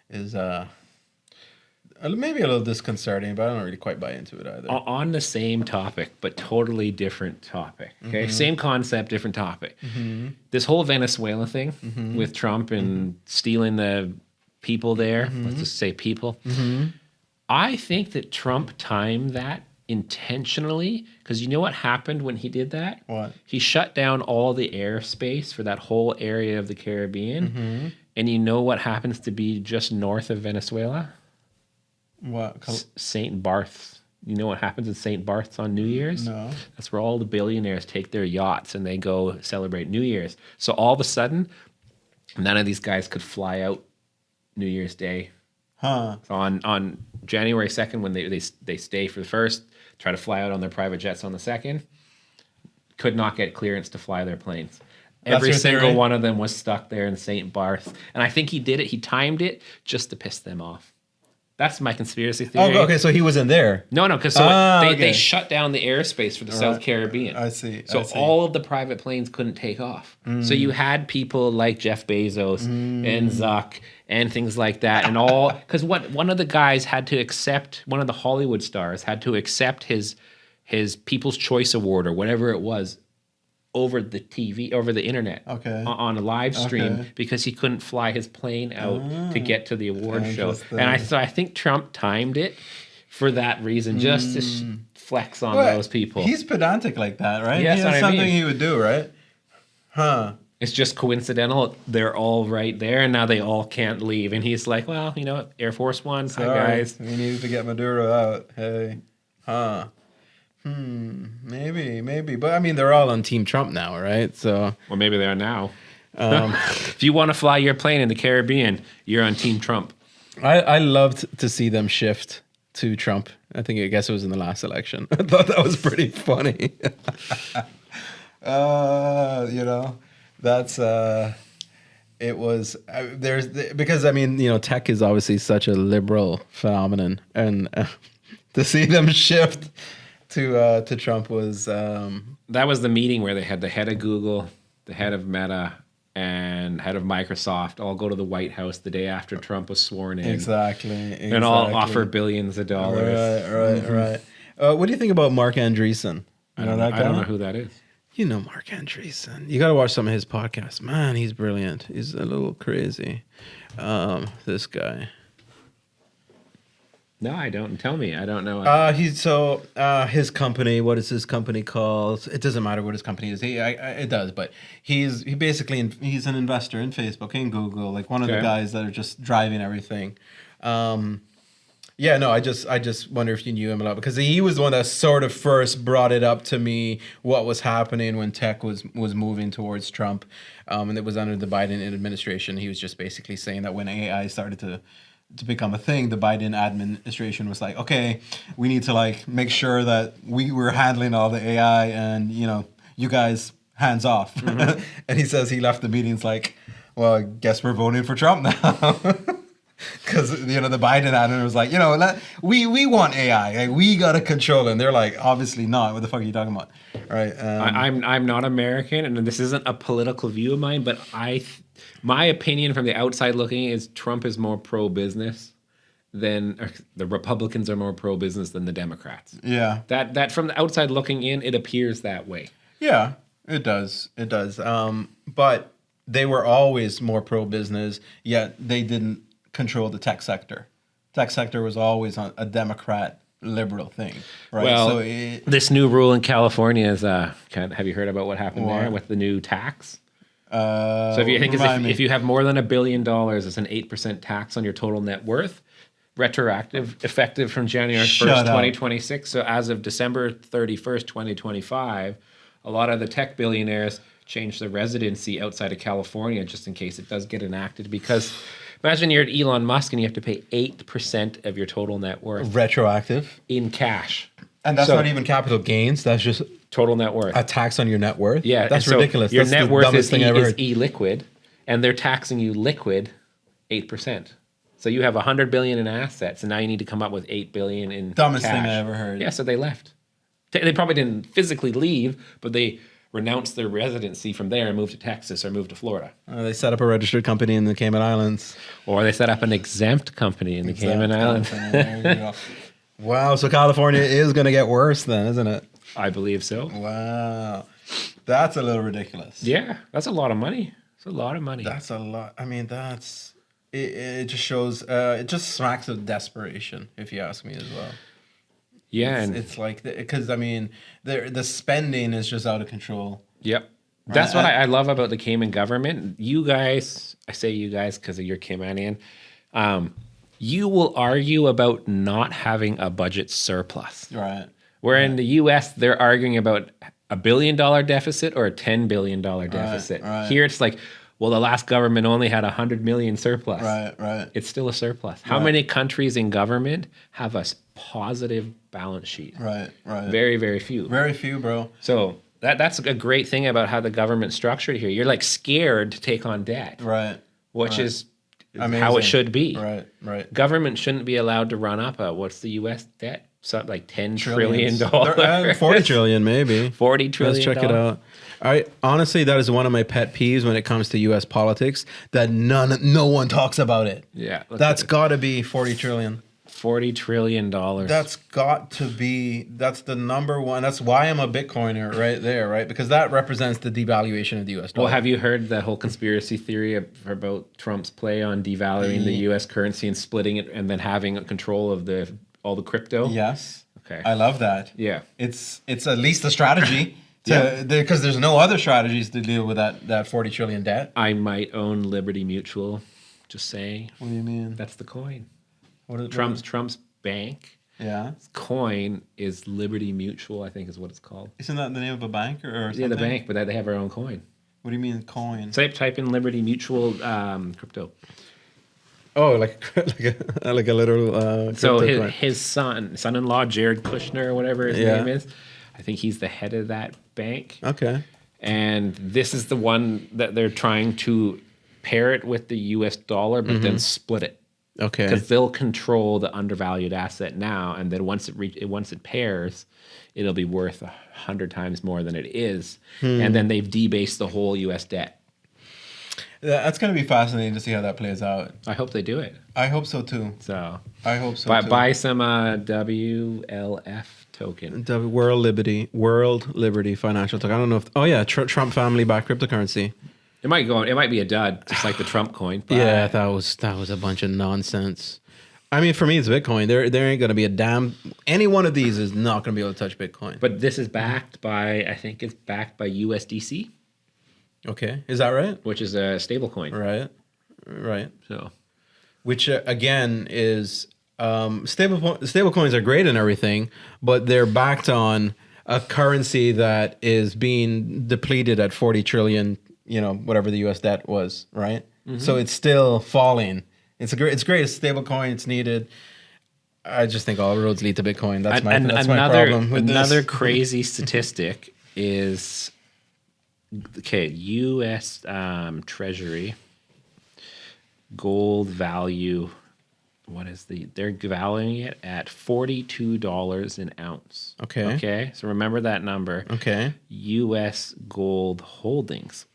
is maybe a little disconcerting, but I don't really quite buy into it either. On the same topic, but totally different topic. Okay, same concept, different topic. This whole Venezuela thing with Trump and stealing the people there. Let's just say people. I think that Trump timed that intentionally, because you know what happened when he did that? What? He shut down all the airspace for that whole area of the Caribbean. And you know what happens to be just north of Venezuela? What? St. Barths. You know what happens in St. Barths on New Year's? No. That's where all the billionaires take their yachts and they go celebrate New Year's. So all of a sudden, none of these guys could fly out New Year's Day. Huh. So on January 2nd, when they stay for the first, try to fly out on their private jets on the second, could not get clearance to fly their planes. Every single one of them was stuck there in St. Barth. And I think he did it. He timed it just to piss them off. That's my conspiracy theory. Oh, okay, so he wasn't there. No, because they shut down the airspace for the South Caribbean. I see. So all of the private planes couldn't take off. So you had people like Jeff Bezos and Zuck and things like that, and all because one of the guys had to accept, one of the Hollywood stars had to accept his People's Choice Award or whatever it was over the TV, over the internet, on a live stream, because he couldn't fly his plane out to get to the award show. And I think Trump timed it for that reason, just to flex on those people. He's pedantic like that, right? Yeah, that's something he would do, right? Huh. It's just coincidental. They're all right there, and now they all can't leave. And he's like, well, you know, Air Force One, hi guys. We need to get Maduro out. Hey. Huh. Maybe. But I mean, they're all on Team Trump now, right? So. Well, maybe they are now. If you want to fly your plane in the Caribbean, you're on Team Trump. I loved to see them shift to Trump. I guess it was in the last election. I thought that was pretty funny. That's it was because I mean, tech is obviously such a liberal phenomenon, and to see them shift to Trump was that was the meeting where they had the head of Google, the head of Meta, and head of Microsoft all go to the White House the day after Trump was sworn in. Exactly. And all offer billions of dollars. Right. What do you think about Mark Andreesen? I don't know who that is. You know Mark Andreesen. You got to watch some of his podcasts. Man, he's brilliant. He's a little crazy. This guy. No, I don't. Tell me. I don't know. His company. What is his company called? It doesn't matter what his company is. It does, but he's an investor in Facebook and Google, like one of the Okay. guys that are just driving everything. Yeah, no, I just wonder if you knew him a lot because he was the one that sort of first brought it up to me what was happening when tech was moving towards Trump, and it was under the Biden administration. He was just basically saying that when AI started to become a thing, the Biden administration was like, okay, we need to like make sure that we were handling all the AI and you guys hands off. Mm-hmm. And he says he left the meetings like, well, I guess we're voting for Trump now. Because the Biden admin was like, we want AI, like, we gotta control it. And they're like, obviously not. What the fuck are you talking about? Right? I'm not American, and this isn't a political view of mine, but my opinion from the outside looking is Trump is more pro business than the Republicans are more pro business than the Democrats. Yeah. That from the outside looking in, it appears that way. Yeah, it does. It does. But they were always more pro business, yet they didn't control the tech sector. Tech sector was always a Democrat liberal thing, right? Well, So this new rule in California is have you heard about what happened there with the new tax? So if you think if you have more than $1 billion, it's an 8% tax on your total net worth, retroactive, effective from January 1st, 2026. So as of December 31st, 2025, a lot of the tech billionaires changed their residency outside of California just in case it does get enacted. Because imagine you're at Elon Musk and you have to pay 8% of your total net worth retroactive in cash. And that's not even capital gains. That's just total net worth. A tax on your net worth. Yeah, that's so ridiculous. Your that's net the worth dumbest is thing I ever heard. e-liquid, and they're taxing you liquid 8%. So you have $100 billion in assets, and now you need to come up with $8 billion in dumbest cash. thing I ever heard. Yeah, so they left. They probably didn't physically leave, but they renounced their residency from there and moved to Texas or moved to Florida. They set up a registered company in the Cayman Islands. Or they set up an exempt company in the Cayman Islands. There you go. Wow, so California is going to get worse then, isn't it? I believe so. Wow. That's a little ridiculous. Yeah, that's a lot of money. It's a lot of money. That's a lot. I mean, it just shows, it just smacks of desperation, if you ask me as well. Yeah. It's like, because, I mean, the spending is just out of control. Yep. That's what I love about the Cayman government. You guys, I say you guys because you're Caymanian, you will argue about not having a budget surplus. Right. Where in the U.S., they're arguing about $1 billion deficit or a $10 billion deficit. Right. Here, it's like, well, the last government only had $100 million surplus. Right. It's still a surplus. How many countries in government have a positive balance sheet? Right. Very, very few. Very few, bro. So that's a great thing about how the government's structured here. You're like scared to take on debt. Right. Which is amazing. how it should be. Right. Government shouldn't be allowed to run up what's the U.S. debt? Something like $10 trillion. 40 trillion, maybe. 40 trillion. Let's check it out. Honestly, that is one of my pet peeves when it comes to U.S. politics, that no one talks about it. Yeah. That's got to be 40 trillion. $40 trillion. That's got to be, that's the number one. That's why I'm a Bitcoiner right there, right? Because that represents the devaluation of the U.S. dollar. Well, have you heard the whole conspiracy theory about Trump's play on devaluing the U.S. currency and splitting it and then having control of all the crypto? Yes. Okay. I love that. Yeah. It's at least a strategy. Because there's no other strategies to deal with that 40 trillion debt. I might own Liberty Mutual. Just saying. What do you mean? That's the coin. What is Trump's bank. Yeah. Coin is Liberty Mutual, I think is what it's called. Isn't that the name of a bank or something? Yeah, the bank, but they have their own coin. What do you mean coin? Type in Liberty Mutual crypto. Oh, like a literal. So his son-in-law, Jared Kushner, or whatever his name is, I think he's the head of that bank. Okay. And this is the one that they're trying to pair it with the U.S. dollar, but then split it. Okay. Because they'll control the undervalued asset now, and then once it pairs, it'll be worth 100 times more than it is. And then they've debased the whole U.S. debt. That's going to be fascinating to see how that plays out. I hope they do it. I hope so too. So I hope so too. Buy some WLF token. The World Liberty Financial Token. I don't know if. Oh yeah, Trump family backed cryptocurrency. It might be a dud, just like the Trump coin. But Yeah, that was a bunch of nonsense. I mean, for me, it's Bitcoin. There ain't gonna be a damn any one of these is not gonna be able to touch Bitcoin. But this is backed by, I think it's backed by USDC, Okay, is that right? which is a stable coin. Right. So Which again is stable coins are great and everything, but they're backed on a currency that is being depleted at 40 trillion. Whatever the U.S. debt was, right? So it's still falling. It's great. It's a stable coin. It's needed. I just think all roads lead to Bitcoin. That's my problem with another this. crazy statistic is U.S. Treasury gold value. What is they're valuing it at $42 an ounce. Okay. So remember that number. Okay. U.S. gold holdings.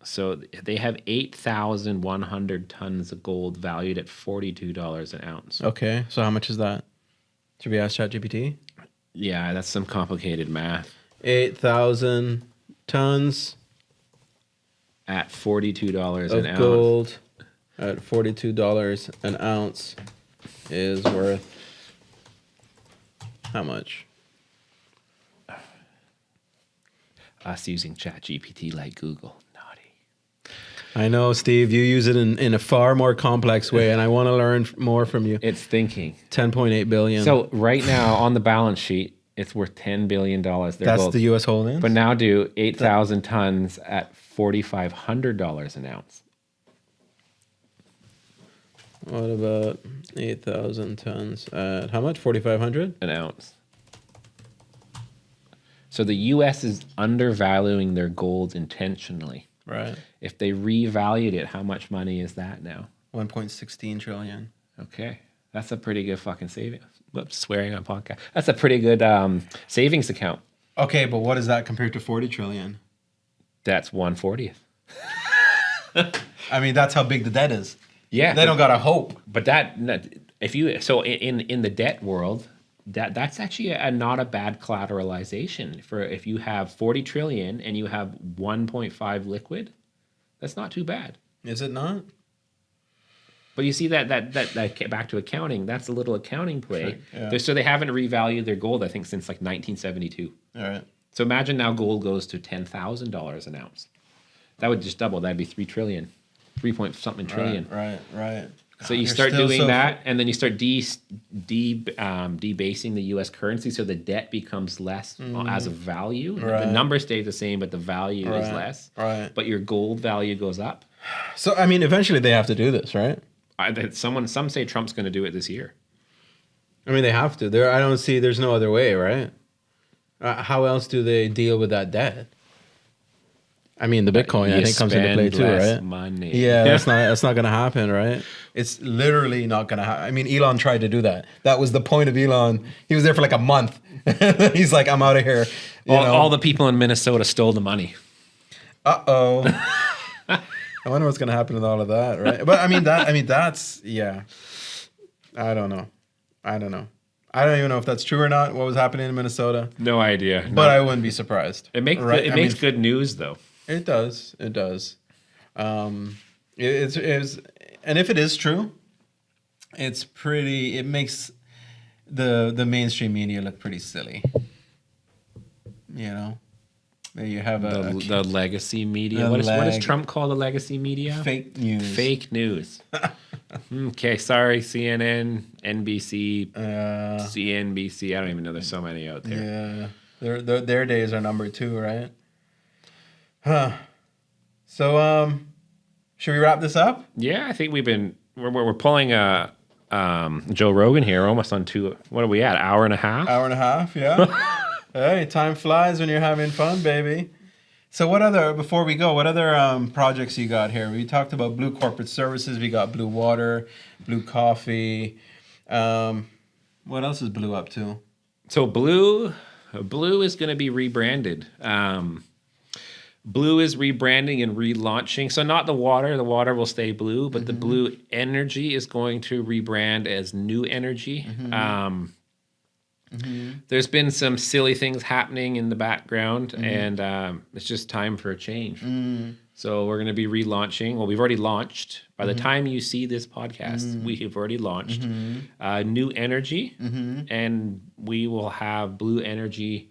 So they have 8,100 tons of gold valued at $42 an ounce. Okay. So how much is that? Should we ask ChatGPT? Yeah, that's some complicated math. 8,000 tons At $42 an ounce. Gold at $42 an ounce is worth how much? Us using ChatGPT like Google. I know, Steve, you use it in a far more complex way, and I want to learn more from you. It's thinking. 10.8 billion. So right now on the balance sheet, it's worth $10 billion. That's the U.S. holdings? But now do 8,000 tons at $4,500 an ounce. What about 8,000 tons at how much? 4,500? An ounce. So the U.S. is undervaluing their gold intentionally. Right. If they revalued it, how much money is that now? 1.16 trillion. Okay. That's a pretty good fucking savings. Whoops, swearing on podcast. That's a pretty good savings account. Okay, but what is that compared to 40 trillion? That's 1/40th. I mean, that's how big the debt is. Yeah. They don't got to hope. But in the debt world, that's actually not a bad collateralization for if you have 40 trillion and you have 1.5 liquid. That's not too bad. Is it not? But you see that back to accounting. That's a little accounting play. Yeah. So they haven't revalued their gold, I think, since like 1972. All right. So imagine now gold goes to $10,000 an ounce. That would just double. That'd be 3 trillion, 3 point something trillion. Right. So you start doing that, and then you start debasing the U.S. currency, so the debt becomes less as a value. Right. The number stays the same, but the value is less. Right. But your gold value goes up. So I mean, eventually they have to do this, right? Some say Trump's going to do it this year. I mean, they have to. I don't see. There's no other way, right? How else do they deal with that debt? I mean, the Bitcoin I think comes into play too, right? Money. Yeah, that's not going to happen, right? It's literally not going to happen. I mean, Elon tried to do that. That was the point of Elon. He was there for like a month. He's like, I'm out of here. All the people in Minnesota stole the money. Uh-oh. I wonder what's going to happen with all of that, right? But that's yeah. I don't know. I don't even know if that's true or not. What was happening in Minnesota? No idea. But I wouldn't be surprised. It makes good news though. It does. And if it is true, it makes the mainstream media look pretty silly. You have the legacy media. What does Trump call the legacy media? Fake news. Fake news. Okay, sorry, CNN, NBC, CNBC. I don't even know. There's so many out there. Yeah, their days are numbered too, right? Huh. So, should we wrap this up? Yeah, I think we're pulling Joe Rogan here, almost on 2. What are we at? Hour and a half? Hour and a half, yeah. Hey, time flies when you're having fun, baby. So before we go, what other projects you got here? We talked about Blu Corporate Services. We got Blu Water, Blu Coffee. What else is Blu up to? So Blu is going to be rebranded. Blu is rebranding and relaunching. So not the water. The water will stay Blu, but the Blu Energy is going to rebrand as New Energy. There's been some silly things happening in the background, and it's just time for a change. So we're going to be relaunching. Well, we've already launched. By the time you see this podcast, we have already launched New Energy, and we will have Blue Energy.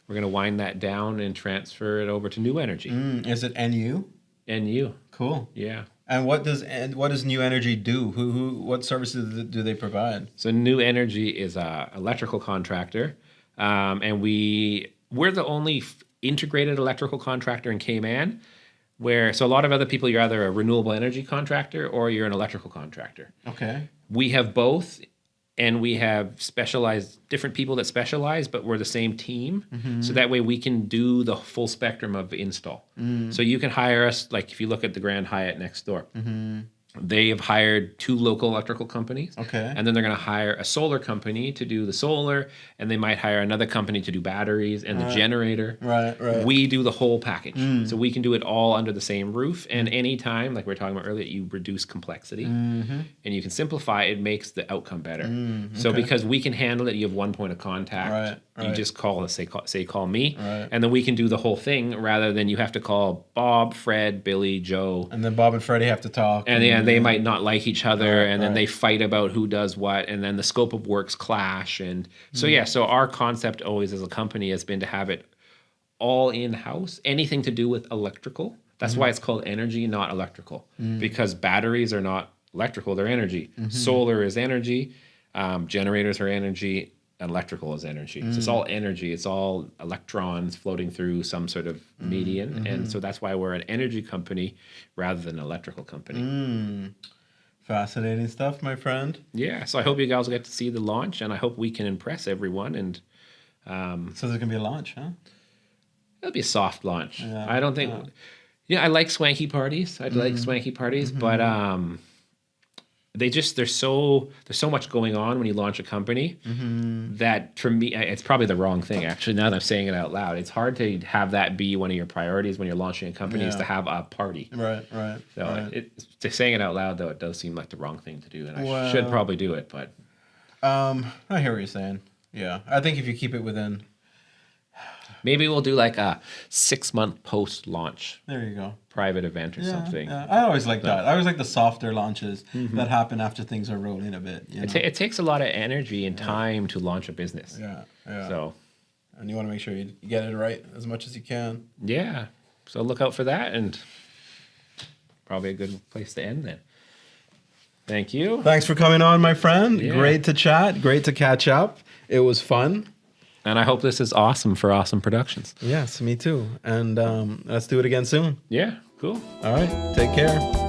We're going to wind that down and transfer it over to New Energy. Is it NU? NU. Cool. Yeah. And what does New Energy do? What services do they provide? So New Energy is a electrical contractor, and we're the only integrated electrical contractor in Cayman. So a lot of other people, you're either a renewable energy contractor or you're an electrical contractor. Okay. We have both, and we have different people that specialize, but we're the same team. So that way we can do the full spectrum of install. So you can hire us, like if you look at the Grand Hyatt next door. They have hired 2 local electrical companies. Okay. And then they're going to hire a solar company to do the solar, and they might hire another company to do batteries and the generator. Right. We do the whole package. So we can do it all under the same roof. And anytime, like we were talking about earlier, you reduce complexity and you can simplify, it makes the outcome better. So because we can handle it, you have one point of contact. You just call us, call me. And then we can do the whole thing rather than you have to call Bob, Fred, Billy, Joe. And then Bob and Freddie have to talk. And they might not like each other, and then they fight about who does what, and then the scope of works clash. And so our concept always as a company has been to have it all in-house, anything to do with electrical. That's why it's called energy, not electrical, because batteries are not electrical, they're energy. Solar is energy, generators are energy, and electrical is energy. So it's all energy, it's all electrons floating through some sort of medium. And so that's why we're an energy company rather than an electrical company. Fascinating stuff, my friend. Yeah, so I hope you guys will get to see the launch, and I hope we can impress everyone. And so there's gonna be a launch, huh? It'll be a soft launch. I don't think. I like swanky parties. I'd like swanky parties, but there's so much going on when you launch a company that for me it's probably the wrong thing. Actually, now that I'm saying it out loud, it's hard to have that be one of your priorities when you're launching a company is to have a party. Right. So saying it out loud though, it does seem like the wrong thing to do, and I should probably do it. But I hear what you're saying. Yeah, I think if you keep it within. Maybe we'll do like a 6-month post-launch. There you go. Private event or something. Yeah. I always like that. I always like the softer launches that happen after things are rolling a bit. It takes a lot of energy and time to launch a business. Yeah. So, and you want to make sure you get it right as much as you can. Yeah. So look out for that, and probably a good place to end then. Thank you. Thanks for coming on, my friend. Yeah. Great to chat. Great to catch up. It was fun. And I hope this is awesome for Awesome Productions. Yes, me too. And let's do it again soon. Yeah, cool. All right. Take care.